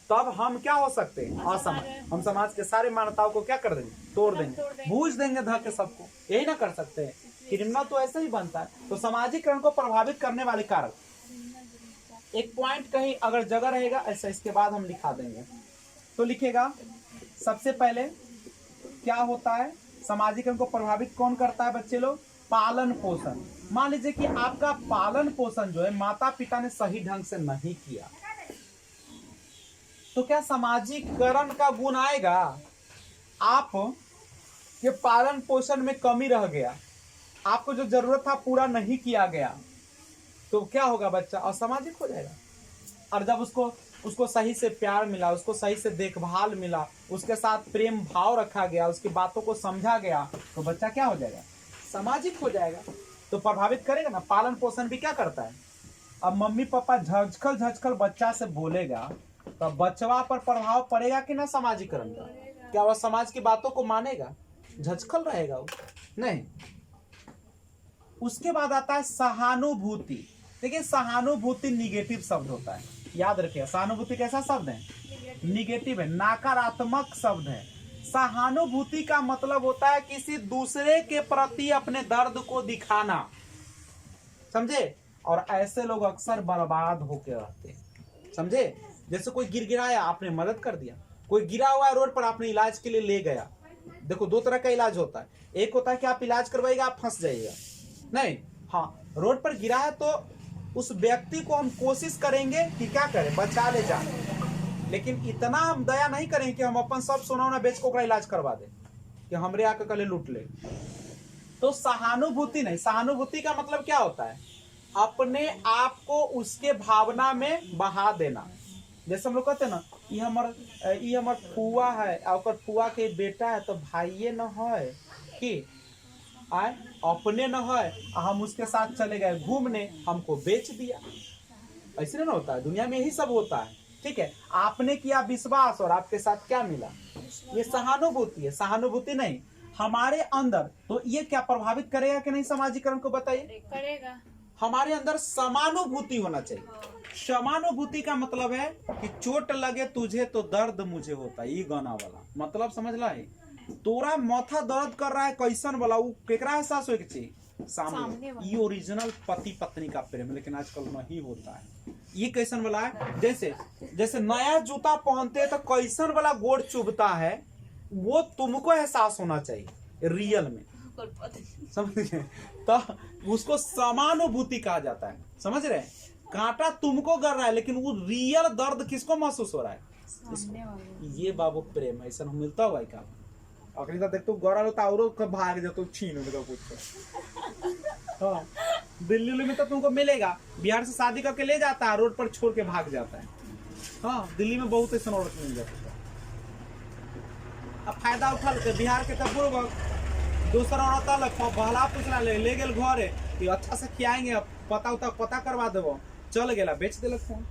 तब हम क्या हो सकते हैं? असामाजिक। हम समाज के सारे मान्यताओं को क्या कर देंगे? तोड़ देंगे, बूझ देंगे धके सबको। यही ना कर सकते हैं? क्रिमिनल तो ऐसा ही बनता है। तो समाजीकरण को प्रभावित करने वाले कारक, एक पॉइंट कहीं अगर जगह रहेगा ऐसा, इसके बाद हम लिखा देंगे। तो लिखेगा सबसे पहले क्या होता है? समाजीकरण को प्रभावित कौन करता है बच्चे लोग? पालन पोषण। मान लीजिए कि आपका पालन पोषण जो है माता पिता ने सही ढंग से नहीं किया, तो क्या समाजीकरण का गुण आएगा? आप के पालन पोषण में कमी रह गया, आपको जो जरूरत था पूरा नहीं किया गया, तो क्या होगा? बच्चा असामाजिक हो जाएगा। और जब उसको सही से प्यार मिला, उसको सही से देखभाल मिला, उसके साथ प्रेम भाव रखा गया, उसकी बातों को समझा गया, तो बच्चा क्या हो जाएगा, सामाजिक हो जाएगा। तो प्रभावित करेगा ना। पालन पोषण भी क्या करता है, अब मम्मी पापा झचकल बच्चा से बोलेगा तो बचवा पर प्रभाव पड़ेगा कि ना सामाजिकरण का। क्या वह समाज की बातों को मानेगा, झचकल रहेगा वो नहीं। उसके बाद आता है सहानुभूति। देखिए सहानुभूति निगेटिव शब्द होता है, याद रखिए। सहानुभूति कैसा शब्द है, निगेटिव है, नकारात्मक शब्द है। सहानुभूति का मतलब होता है किसी दूसरे के प्रति अपने दर्द को दिखाना, समझे। और ऐसे लोग अक्सर बर्बाद होकर रहते हैं, समझे। जैसे कोई गिर गिराया, आपने मदद कर दिया। कोई गिरा हुआ है रोड पर, आपने इलाज के लिए ले गया। देखो दो तरह का इलाज होता है, एक होता है कि आप इलाज करवाइएगा, आप फंस जाइएगा, नहीं। हाँ, रोड पर गिरा है तो उस व्यक्ति को हम कोशिश करेंगे कि क्या करें, बचा ले जाए, लेकिन इतना हम दया नहीं करेंगे कि हम अपन सब सोना वोना बेच को इलाज करवा दे कि हमरे आके कल लूट ले। तो सहानुभूति नहीं। सहानुभूति का मतलब क्या होता है, अपने आप को उसके भावना में बहा देना। जैसे हम लोग कहते हैं ना, ये हमर फुआ है, और फुआ के बेटा है, तो भाइये न है कि आए अपने न है, हम उसके साथ चले गए घूमने, हमको बेच दिया। ऐसे ना होता है, दुनिया में यही सब होता है, ठीक है। आपने किया विश्वास और आपके साथ क्या मिला, ये सहानुभूति है। सहानुभूति नहीं हमारे अंदर, तो ये क्या प्रभावित करेगा कि नहीं समाजीकरण को, बताइए। करेगा। हमारे अंदर समानुभूति होना चाहिए। समानुभूति का मतलब है कि चोट लगे तुझे तो दर्द मुझे होता है, ये गाना वाला मतलब समझ ला है। तोरा माथा दर्द कर रहा है कैसन वाला, वो केकरा एहसास हो सामने। ये ओरिजिनल पति पत्नी का प्रेम, लेकिन आजकल नहीं होता है। ये कैसन वाला है, जैसे नया जूता पहनते हैं तो कैसन वाला गोड़ चुभता है, वो तुमको एहसास होना चाहिए रियल में, समझ गए। तो उसको समानुभूति कहा जाता है, समझ रहे हैं। कांटा तुमको कर रहा है, लेकिन वो रियल दर्द किसको महसूस हो रहा है, ये बाबू प्रेम ऐसा मिलता हुआ क्या। अगली बार देख तो गौरा होता और भाग जाओ, छीन हो कुछ। हाँ, दिल्ली में तो तुमको मिलेगा, बिहार से शादी करके ले जाता है, रोड पर छोड़ के भाग जाता है। हाँ, दिल्ली में बहुत ऐसा औरत मिल जाता है। अब फायदा उठा लेते बिहार के तब दूसरा औरत अलग बहला पूछला ले गेल घरे कि अच्छा से खियाएंगे, पता करवा देवो, चल गेला बेच दिलक फोन।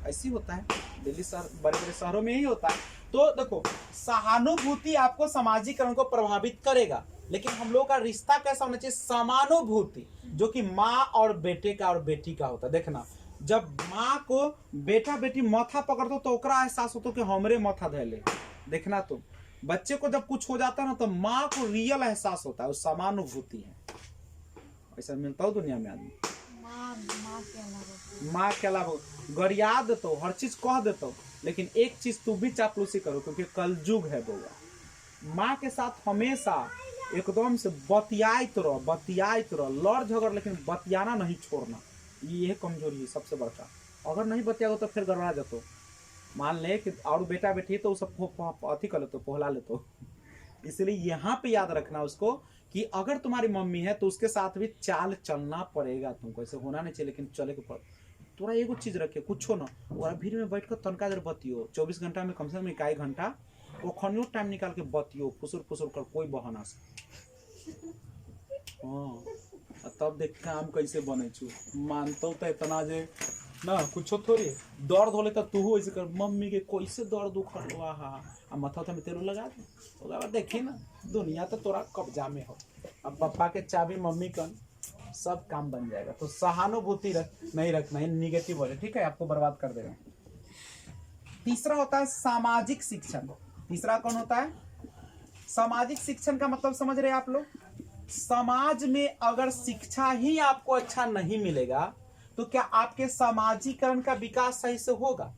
ऐसी होता है दिल्ली शहर, बड़े बड़े शहरों में ही होता है। तो देखो सहानुभूति आपको समाजीकरण को प्रभावित करेगा, लेकिन हम लोग का रिश्ता कैसा होना चाहिए, समानुभूति, जो कि माँ और बेटे का और बेटी का होता है। देखना, जब माँ को बेटा बेटी माथा पकड़ते तो ओकरा एहसास होता कि हमरे माथा धैले। देखना तुम बच्चे को जब कुछ हो जाता है ना, तो माँ को रियल एहसास होता है, वो समानुभूति है। ऐसा मिलता हो दुनिया में आदमी। माँ के अलावा गरिया देतो, हर चीज कह देतो, लेकिन एक चीज तू भी चापलूसी करो, क्योंकि कलयुग है बउआ। माँ के साथ हमेशा एकदम से बतियात रहो, लड़ झगड़, लेकिन बतियाना नहीं छोड़ना। ये कमजोरी है सबसे बड़का। अगर नहीं बतियाओ तो फिर गड़बड़ा जातो। मान ले कि और बेटा बेटी तो सब अथी कर लेते, पोहला लेते। इसलिए यहाँ पे याद रखना उसको कि अगर तुम्हारी मम्मी है तो उसके साथ भी चाल चलना पड़ेगा तुमको। ऐसे होना नहीं चाहिए, लेकिन चले के पड़। थोड़ा एगो चीज रखे, कुछ हो ना, और भीड़ में बैठ कर तनका देर बतियो। 24 घंटा में कम से कम 1 घंटा वो खनियो टाइम निकाल के बतियो, फुसुर कर, कोई बहाना से। हाँ, तब देख काम कैसे बने छू। मानतो तो इतना जे ना कुछ थोड़ी दर्द होले तो तू ऐसे कर, मम्मी के कैसे दर्द उखड़ आ माथा में तेल लगा दे, तो देखी ना दुनिया तो तोरा कब्जा में हो। अब पापा के चाबी मम्मी कन, सब काम बन जाएगा। तो सहानुभूति नहीं रखना, ये निगेटिव है, ठीक है, आपको बर्बाद कर देगा। तीसरा होता है सामाजिक शिक्षण। तीसरा कौन होता है, सामाजिक शिक्षण का मतलब समझ रहे हैं आप लोग। समाज में अगर शिक्षा ही आपको अच्छा नहीं मिलेगा तो क्या आपके समाजीकरण का विकास सही से होगा?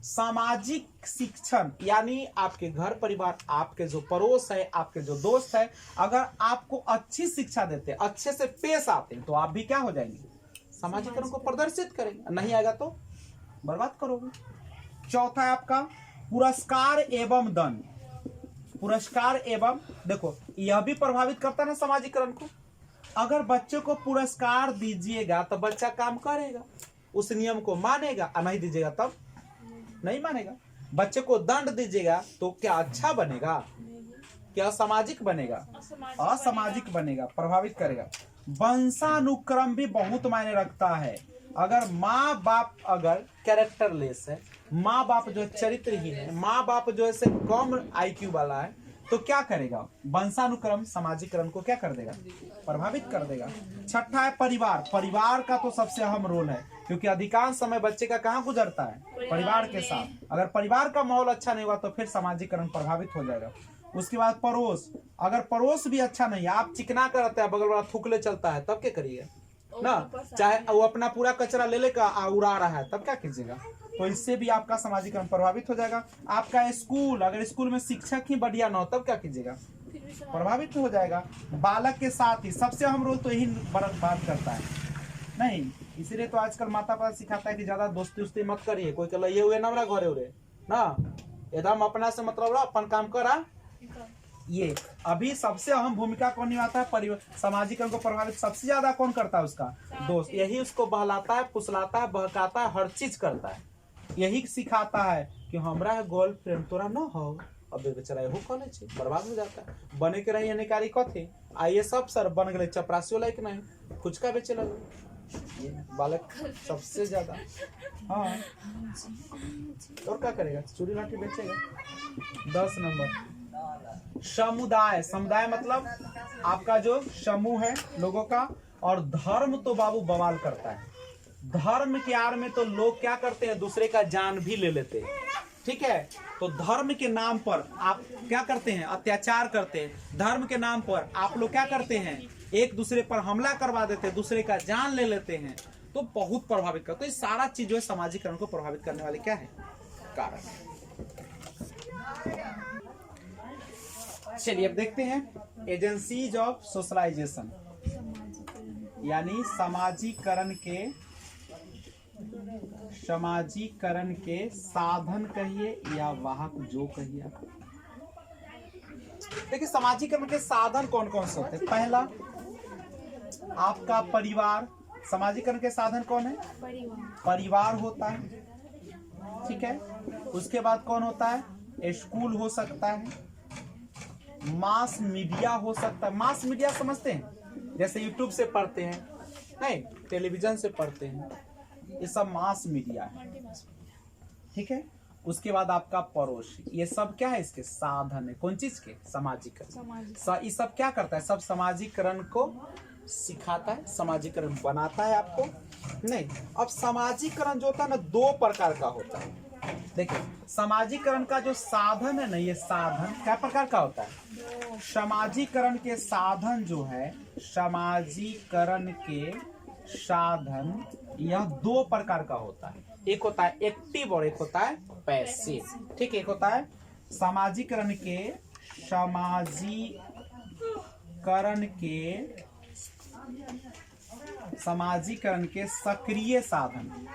सामाजिक शिक्षण यानी आपके घर परिवार, आपके जो पड़ोस है, आपके जो दोस्त है, अगर आपको अच्छी शिक्षा देते, अच्छे से पेश आते हैं, तो आप भी क्या हो जाएंगे, समाजीकरण को प्रदर्शित करेंगे। नहीं आएगा तो बर्बाद करोगे। चौथा है आपका पुरस्कार एवं दंड। पुरस्कार एवं, देखो यह भी प्रभावित करता है ना समाजीकरण को। अगर बच्चे को पुरस्कार दीजिएगा तो बच्चा काम करेगा, उस नियम को मानेगा, नहीं दीजिएगा तब नहीं मानेगा। बच्चे को दंड दीजिएगा तो क्या अच्छा बनेगा, क्या सामाजिक बनेगा, असामाजिक बनेगा, प्रभावित करेगा। वंशानुक्रम भी बहुत मायने रखता है। अगर माँ बाप अगर कैरेक्टरलेस है, माँ बाप जो चरित्रहीन है, माँ बाप जो है कम IQ वाला है, तो क्या करेगा, वंशानुक्रम सामाजिकरण को क्या कर देगा, प्रभावित कर देगा। छठा है परिवार। परिवार का तो सबसे अहम रोल है, क्योंकि अधिकांश समय बच्चे का कहाँ गुजरता है, परिवार के साथ। अगर परिवार का माहौल अच्छा नहीं हुआ तो फिर सामाजिकरण प्रभावित हो जाएगा। उसके बाद पड़ोस। अगर पड़ोस भी अच्छा नहीं है, आप चिकना कर रहते हैं, बगल वाला थूकले चलता है, तब क्या करिएगा ना, चाहे वो अपना पूरा कचरा ले लेकर उड़ा रहा है, तब क्या कीजिएगा। तो इससे भी आपका सामाजिकरण प्रभावित हो जाएगा। आपका स्कूल, अगर स्कूल में शिक्षक ही बढ़िया ना हो, तब क्या कीजिएगा, प्रभावित हो जाएगा। बालक के साथ ही सबसे अहम रोल तो यही बात करता है नहीं, इसीलिए तो आजकल माता पिता सिखाता है कि ज्यादा दोस्ती उस्ती मत करिए, कोई कल ये हुए ना घरे उरे ना, एकदम अपना से मतलब अपन काम करा। ये अभी सबसे अहम भूमिका कौन निभाता है, परिवार। सामाजिकरण को प्रभावित सबसे ज्यादा कौन करता है, उसका दोस्त। यही उसको बहलाता है, फुसलाता है, बहकाता है, हर चीज करता है। यही सिखाता है कि हमरा गर्लफ्रेंड तोरा न हो, अब बेचारा एहो कॉलेज बर्बाद हो जाता है। बने के रही निकारी कथे IAS अफसर बन गए, चपरासी वाला कि नहीं, फुचका बेचे लगे। ये बालक सबसे ज्यादा। हाँ, और क्या करेगा, चूड़ी लाठी बेचेगा। 10 नंबर समुदाय। समुदाय मतलब आपका जो समूह है लोगों का। और धर्म तो बाबू बवाल करता है। धर्म के आड़ में तो लोग क्या करते हैं, दूसरे का जान भी ले लेते हैं। ठीक है, तो धर्म के नाम पर आप क्या करते हैं, अत्याचार करते हैं। धर्म के नाम पर आप लोग क्या करते हैं, एक दूसरे पर हमला करवा देते हैं, दूसरे का जान ले लेते हैं। तो बहुत प्रभावित करते। तो ये सारा चीज जो है सामाजिकरण को प्रभावित करने वाले क्या है, कारण है। चलिए अब देखते हैं एजेंसीज ऑफ सोशलाइजेशन, यानी समाजीकरण के साधन कहिए या वाहक, जो कहिए आप। देखिए सामाजीकरण के साधन कौन कौन से होते हैं। पहला आपका परिवार। सामाजीकरण के साधन कौन है, परिवार होता है। ठीक है, उसके बाद कौन होता है, स्कूल हो सकता है, मास मीडिया हो सकता है। मास मीडिया समझते हैं, जैसे यूट्यूब से पढ़ते हैं, नहीं टेलीविजन से पढ़ते हैं, ये सब मास मीडिया है। ठीक है, उसके बाद आपका पड़ोसी। ये सब क्या है, इसके साधन है। कौन चीज के, सामाजिकरण। ये सब क्या करता है, सब सामाजिकरण को सिखाता है, सामाजिकरण बनाता है आपको। नहीं, अब सामाजिकरण जो होता है ना, 2 प्रकार का होता है। देखिए सामाजिकरण का जो साधन है ना, ये साधन क्या प्रकार का होता है। सामाजिकरण के साधन जो है, सामाजिकरण के साधन यह 2 प्रकार का होता है। एक होता है एक्टिव और एक होता है पैसिव। ठीक है, एक होता है सामाजिकरण के सक्रिय साधन।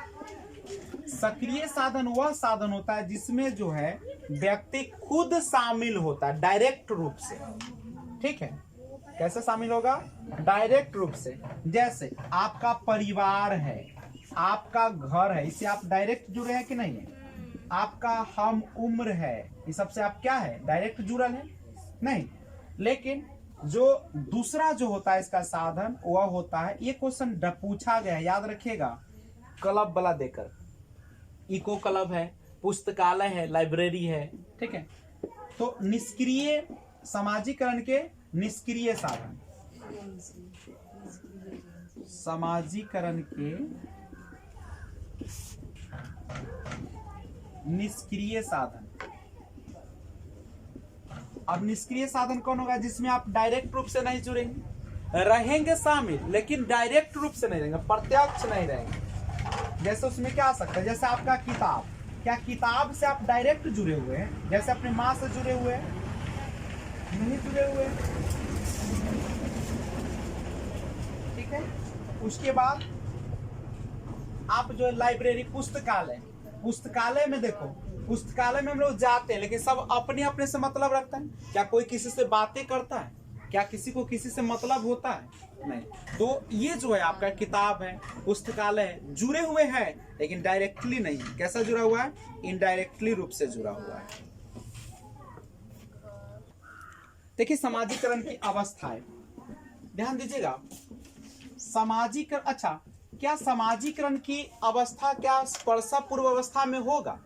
सक्रिय साधन वह साधन होता है जिसमें जो है व्यक्ति खुद शामिल होता है डायरेक्ट रूप से। ठीक है, कैसे शामिल होगा, डायरेक्ट रूप से। जैसे आपका परिवार है, आपका घर है, इससे आप डायरेक्ट जुड़े हैं कि नहीं है। आपका हम उम्र है, ये सबसे आप क्या है, डायरेक्ट जुड़ल है नहीं। लेकिन जो दूसरा जो होता है इसका साधन, वह होता है, ये क्वेश्चन पूछा गया है, याद रखिएगा, क्लब वाला देकर। इको क्लब है, पुस्तकालय है, लाइब्रेरी है। ठीक है, तो निष्क्रिय सामाजिकरण के निष्क्रिय साधन, सामाजिकरण के निष्क्रिय साधन। अब निष्क्रिय साधन कौन होगा, जिसमें आप डायरेक्ट रूप से नहीं जुड़ेंगे, रहेंगे शामिल लेकिन डायरेक्ट रूप से नहीं रहेंगे, प्रत्यक्ष नहीं रहेंगे। जैसे उसमें क्या आ सकता है, जैसे आपका किताब, क्या किताब से आप डायरेक्ट जुड़े हुए हैं, जैसे अपने माँ से जुड़े हुए हैं, नहीं जुड़े हुए। ठीक है, उसके बाद आप जो है लाइब्रेरी, पुस्तकालय में देखो, पुस्तकालय में हम लोग जाते हैं लेकिन सब अपने अपने से मतलब रखते हैं। क्या कोई किसी से बातें करता है, क्या किसी को किसी से मतलब होता है? नहीं। तो ये जो है आपका किताब है, पुस्तकालय है, जुड़े हुए हैं लेकिन डायरेक्टली नहीं। कैसा जुड़ा हुआ है? इनडायरेक्टली रूप से जुड़ा हुआ है। देखिए समाजीकरण की अवस्थाएं, ध्यान दीजिएगा। समाजीकरण, अच्छा क्या समाजीकरण की अवस्था क्या प्रसव पूर्व अवस्था में होगा?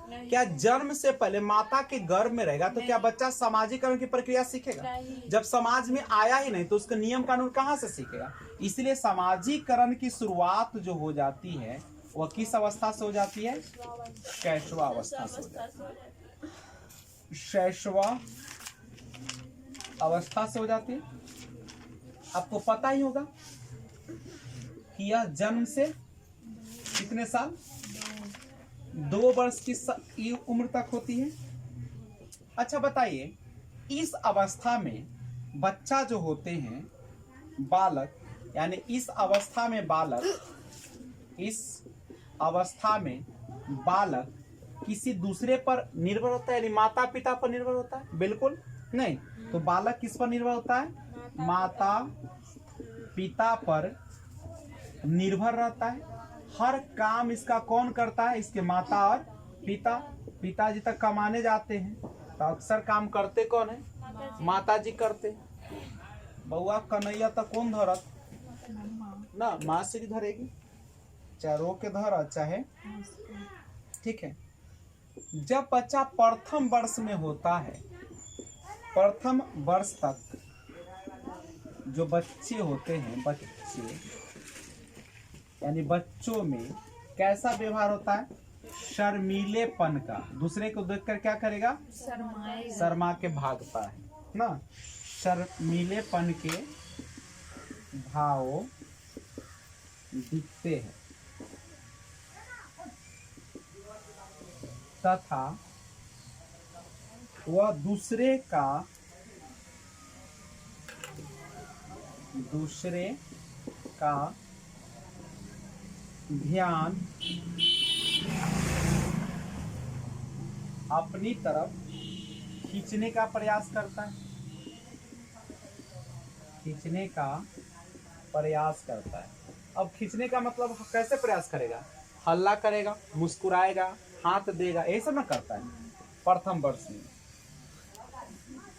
क्या जन्म से पहले माता के गर्भ में रहेगा तो क्या बच्चा समाजीकरण की प्रक्रिया सीखेगा? जब समाज में आया ही नहीं तो उसका नियम कानून कहां से सीखेगा? इसलिए समाजीकरण की शुरुआत जो हो जाती है वह किस अवस्था से हो जाती है? शैशवावस्था से हो जाती है। शैशवा अवस्था से हो जाती है। आपको पता ही होगा कि यह जन्म से कितने साल? 2 वर्ष की उम्र तक होती है। अच्छा बताइए, इस अवस्था में बच्चा जो होते हैं बालक, यानी इस अवस्था में बालक किसी दूसरे पर निर्भर होता है, यानी माता पिता पर निर्भर होता है? बिल्कुल नहीं। तो बालक किस पर निर्भर होता है? माता पिता पर निर्भर रहता है। हर काम इसका कौन करता है? इसके माता और पिता। पिताजी तक कमाने जाते हैं तो अक्सर काम करते कौन है? माता जी करते। बउआ कन्हैया तक कौन धरत? ना माँ से धरेगी, चाहे रो के धर चाहे, ठीक है। जब बच्चा प्रथम वर्ष में होता है, प्रथम वर्ष तक जो बच्चे होते हैं, यानी बच्चों में कैसा व्यवहार होता है? शर्मीलेपन का। दूसरे को देखकर क्या करेगा? शर्मा के भागता है ना। शर्मीलेपन के भाव दिखते हैं तथा वह दूसरे का ध्यान अपनी तरफ खींचने का प्रयास करता है। अब खींचने का मतलब कैसे प्रयास करेगा? हल्ला करेगा, मुस्कुराएगा, हाथ देगा, ये सब ना करता है प्रथम वर्ष में।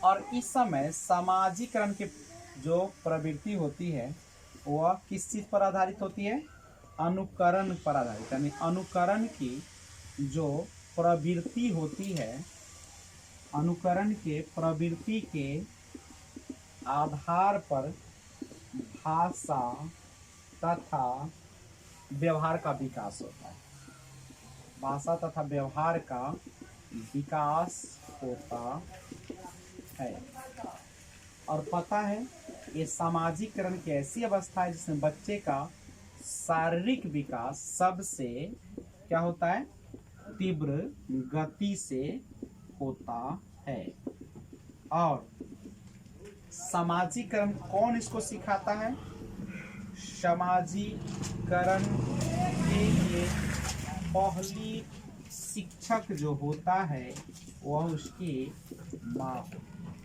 और इस समय समाजीकरण की जो प्रवृत्ति होती है वह किस चीज पर आधारित होती है? अनुकरण पर आधारित। यानी अनुकरण की जो प्रवृत्ति होती है, अनुकरण के प्रवृत्ति के आधार पर भाषा तथा व्यवहार का विकास होता है। भाषा तथा व्यवहार का विकास होता है। और पता है ये सामाजिकरण की ऐसी अवस्था है जिसमें बच्चे का शारीरिक विकास सबसे क्या होता है? तीव्र गति से होता है। और समाजीकरण कौन इसको सिखाता है? समाजीकरण के लिए पहली शिक्षक जो होता है वह उसकी माँ,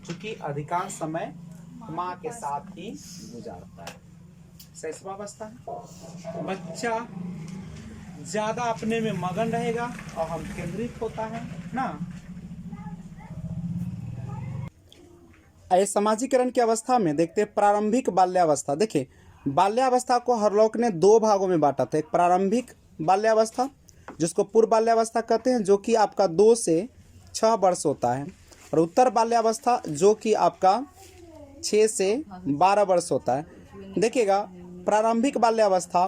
क्योंकि अधिकांश समय माँ के साथ ही गुजारता है। शैशवावस्था है, बच्चा ज्यादा अपने में मगन रहेगा और हम केंद्रित होता है ना। समाजीकरण की अवस्था में देखते हैं प्रारंभिक बाल्यावस्था। देखिए बाल्यावस्था को हरलॉक ने 2 भागों में बांटा था। एक प्रारंभिक बाल्यावस्था जिसको पूर्व बाल्यावस्था कहते हैं, जो कि आपका 2 से 6 वर्ष होता है, और उत्तर बाल्यावस्था जो कि आपका 6 से 12 वर्ष होता है। देखिएगा प्रारंभिक बाल्यावस्था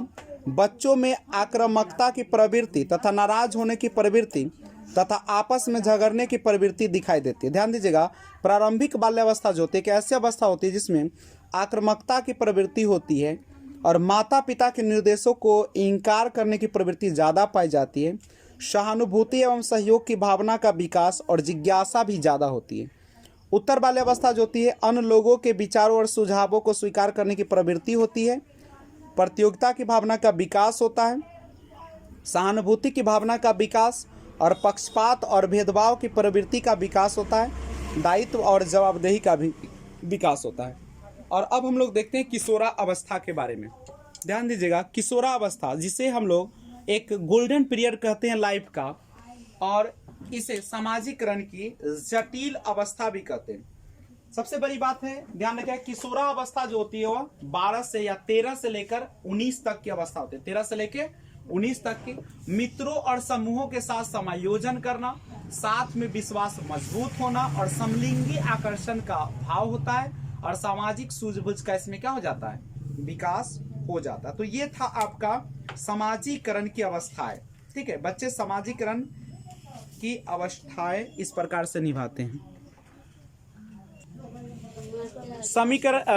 बच्चों में आक्रामकता की प्रवृत्ति तथा नाराज होने की प्रवृत्ति तथा आपस में झगड़ने की प्रवृत्ति दिखाई देती है। ध्यान दीजिएगा, प्रारंभिक बाल्यावस्था जो होती है एक ऐसी अवस्था होती है जिसमें आक्रामकता की प्रवृत्ति होती है और माता पिता के निर्देशों को इनकार करने की प्रवृत्ति ज़्यादा पाई जाती है। सहानुभूति एवं सहयोग की भावना का विकास और जिज्ञासा भी ज़्यादा होती है। उत्तर बाल्यावस्था जो होती है अन्य लोगों के विचारों और सुझावों को स्वीकार करने की प्रवृत्ति होती है। प्रतियोगिता की भावना का विकास होता है, सहानुभूति की भावना का विकास और पक्षपात और भेदभाव की प्रवृत्ति का विकास होता है। दायित्व और जवाबदेही का भी विकास होता है। और अब हम लोग देखते हैं किशोरा अवस्था के बारे में। ध्यान दीजिएगा, किशोरा अवस्था जिसे हम लोग एक गोल्डन पीरियड कहते हैं लाइफ का, और इसे सामाजिकरण की जटिल अवस्था भी कहते हैं। सबसे बड़ी बात है, ध्यान रखें, किशोरा अवस्था जो होती है वह 12 से या 13 से लेकर 19 तक की अवस्था होती है। 13 से लेकर 19 तक की मित्रों और समूहों के साथ समायोजन करना, साथ में विश्वास मजबूत होना और समलिंगी आकर्षण का भाव होता है, और सामाजिक सूझबूझ का इसमें क्या हो जाता है, विकास हो जाता है। तो ये था आपका समाजीकरण की अवस्थाएं। ठीक है, बच्चे समाजीकरण की अवस्थाएं इस प्रकार से निभाते हैं।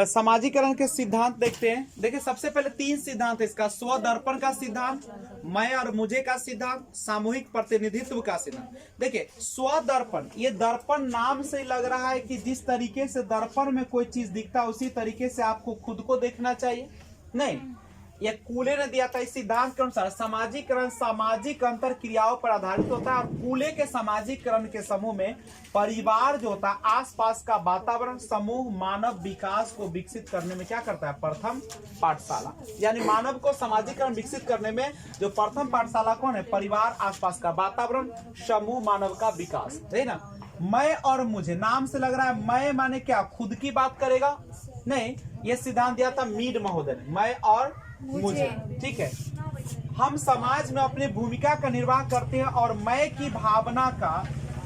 समाजीकरण के सिद्धांत देखते हैं। देखिए, सबसे पहले 3 सिद्धांत है इसका। स्वदर्पण का सिद्धांत, मैं और मुझे का सिद्धांत, सामूहिक प्रतिनिधित्व का सिद्धांत। देखिए, स्वदर्पण, ये दर्पण नाम से लग रहा है कि जिस तरीके से दर्पण में कोई चीज दिखता है उसी तरीके से आपको खुद को देखना चाहिए। नहीं, यह कूले ने दिया था। इस सिद्धांत के अनुसार समाजीकरण सामाजिक अंतर क्रियाओं पर आधारित होता है, और कूले के समाजीकरण के समूह में परिवार जो होता है, आसपास का वातावरण, समूह मानव विकास को विकसित करने में क्या करता है, प्रथम पाठशाला। यानी मानव को समाजीकरण विकसित करने में जो प्रथम पाठशाला कौन है, परिवार, आसपास का वातावरण, समूह, मानव का विकास, है ना। मैं और मुझे नाम से लग रहा है, मैं माने क्या, खुद की बात करेगा? नहीं, यह सिद्धांत दिया था मीड महोदय ने, मैं और मुझे। ठीक है, हम समाज में अपनी भूमिका का निर्वाह करते हैं और मैं की भावना का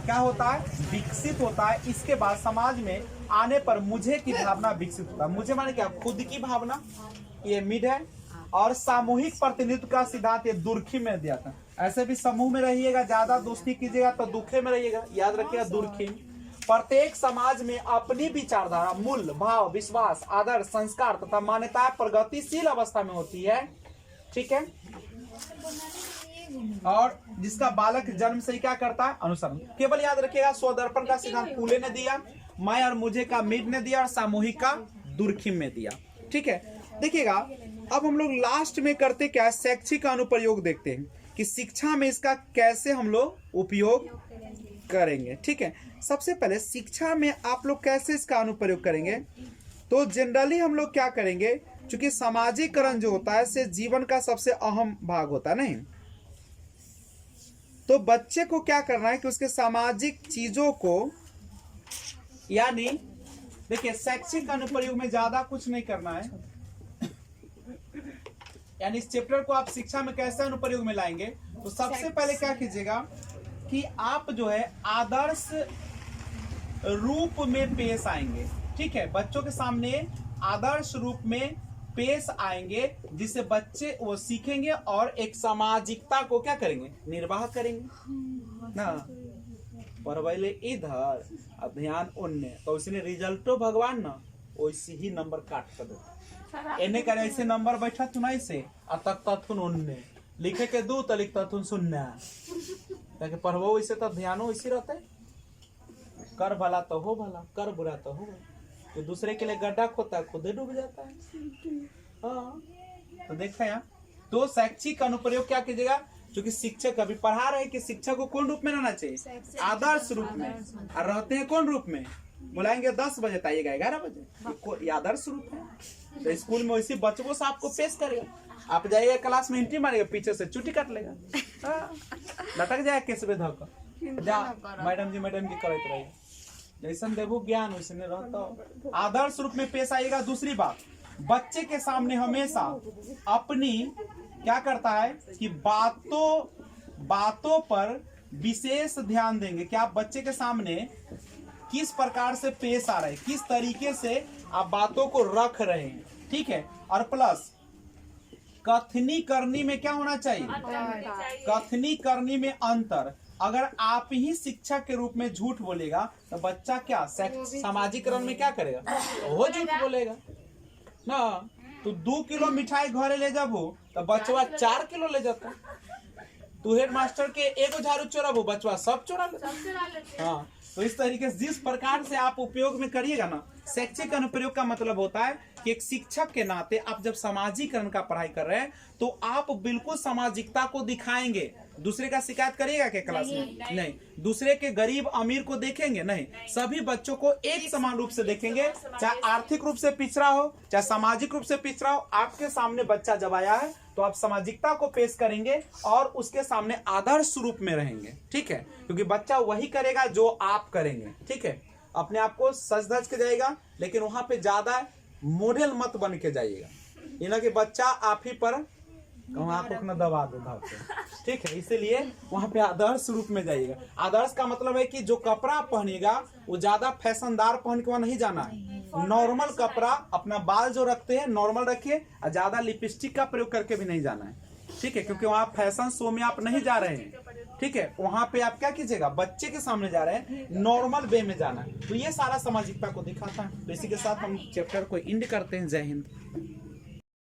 क्या होता है, विकसित होता है। इसके बाद समाज में आने पर मुझे की भावना विकसित होता है। मुझे माने क्या, खुद की भावना, ये मिड है। और सामूहिक प्रतिनिधित्व का सिद्धांत ये दुर्खी में दिया था। ऐसे भी समूह में रहिएगा, ज्यादा दोस्ती कीजिएगा तो दुखे में रहिएगा, याद रखिएगा दुर्खी। प्रत्येक समाज में अपनी विचारधारा, मूल्य, भाव, विश्वास, आदर्श, संस्कार तथा मान्यताएं प्रगतिशील अवस्था में होती है। ठीक है, और जिसका बालक जन्म से ही क्या करता है, अनुसरण। केवल याद रखिएगा, स्वदर्पण का सिद्धांत कूले ने दिया, मैं और मुझे का मिड ने दिया, और सामूहिक का दुर्खिम में दिया। ठीक है, देखिएगा, अब हम लोग लास्ट में करते क्या, शैक्षिक अनुप्रयोग देखते हैं कि शिक्षा में इसका कैसे हम लोग उपयोग करेंगे। ठीक है, सबसे पहले शिक्षा में आप लोग कैसे इसका अनुप्रयोग करेंगे, तो जनरली हम लोग क्या करेंगे, क्योंकि समाजीकरण जो होता है से जीवन का सबसे अहम भाग होता है, नहीं, तो बच्चे को क्या करना है कि उसके सामाजिक चीजों को, यानी देखिए शैक्षिक अनुप्रयोग में ज्यादा कुछ नहीं करना है। यानी इस चैप्टर को आप शिक्षा में कैसे अनुप्रयोग में लाएंगे, तो सबसे पहले क्या कीजिएगा कि आप जो है आदर्श रूप में पेश आएंगे। ठीक है, बच्चों के सामने आदर्श रूप में पेश आएंगे, जिससे बच्चे वो सीखेंगे और एक सामाजिकता को क्या करेंगे, निर्वाह करेंगे ना। पर पहले इधर ध्यान उनने, तो उसने रिजल्टो भगवान ना वैसे ही नंबर काट कर दे, एने करे ऐसे नंबर बैठा तू नहीं से अतक तथुन उनने लिखे के दू तो लिखता तुम सुनना, ताकि पढ़वो वैसे तो ध्यानो वैसे रहता है। कर भला तो हो भला, कर बुरा तो हो बुरा। तो दूसरे के लिए गड्ढा खोता है, खुद ही डूब जाता है। हाँ, तो देखा यहाँ, तो शैक्षिक अनुप्रयोग क्या कीजिएगा, क्योंकि शिक्षक अभी पढ़ा रहे कि शिक्षक को कौन रूप में रहना चाहिए, आदर्श रूप में। और रहते हैं कौन रूप में, बुलाएंगे 10 बजे तो आइएगा 11 बजे, आदर्श रूप है। तो स्कूल में वैसे बच्चों से आपको पेश करेगा, आप जाइएगा क्लास में एंट्री मारेगा, पीछे से चुटी काट लेगा, लटक जाए केस में धोकर, जा मैडम जी करते रहिए, जैसन देवो ज्ञान वैसे रहता। आदर्श रूप में पेश आएगा। दूसरी बात, बच्चे के सामने हमेशा अपनी क्या करता है कि बातों पर विशेष ध्यान देंगे कि आप बच्चे के सामने किस प्रकार से पेश आ रहे हैं, किस तरीके से आप बातों को रख रहे हैं। ठीक है, और प्लस कथनी करनी में क्या होना चाहिए, कथनी करनी में अंतर। अगर आप ही शिक्षक के रूप में झूठ बोलेगा तो बच्चा क्या सामाजिकरण में क्या करेगा, वो झूठ बोलेगा ना। तो 2 किलो मिठाई घरे ले जाबो तो बचवा 4 किलो ले जाता। तू हेड मास्टर के एगो झाड़ू चोराबो, बचवा सब चोरा ले। हाँ, तो इस तरीके से जिस प्रकार से आप उपयोग में करिएगा ना शैक्षिक अनुप्रयोग का मतलब होता है कि एक शिक्षक के नाते आप जब सामाजिकरण का पढ़ाई कर रहे हैं तो आप बिल्कुल सामाजिकता को दिखाएंगे। दूसरे का शिकायत करिएगा क्या क्लास में? नहीं। दूसरे के गरीब अमीर को देखेंगे नहीं, सभी बच्चों को एक समान रूप से देखेंगे, चाहे आर्थिक रूप से पिछड़ा हो चाहे सामाजिक रूप से पिछड़ा हो। आपके सामने बच्चा जब आया है तो आप सामाजिकता को पेश करेंगे और उसके सामने आदर्श रूप में रहेंगे, ठीक है, क्योंकि बच्चा वही करेगा जो आप करेंगे, ठीक है। अपने आप को सज धज के जाएगा, लेकिन वहां पे ज्यादा मॉडल मत बन के जाइएगा, ये ना कि बच्चा आप ही पर आपको न दबा दो भाव से, ठीक है। इसीलिए वहां पे आदर्श रूप में जाइएगा। आदर्श का मतलब है कि जो कपड़ा पहनेगा वो ज्यादा फैशनदार पहन के वहां नहीं जाना है। नॉर्मल कपड़ा, अपना बाल जो रखते हैं नॉर्मल रखिए और ज्यादा लिपस्टिक का प्रयोग करके भी नहीं जाना है, ठीक है, क्योंकि वहां फैशन शो में आप नहीं जा रहे हैं, ठीक है। वहां पे आप क्या कीजिएगा, बच्चे के सामने जा रहे हैं, नॉर्मल वे में जाना है। तो ये सारा सामाजिकता को दिखाता है। तो इसी के साथ हम चैप्टर को एंड करते हैं। जय हिंद।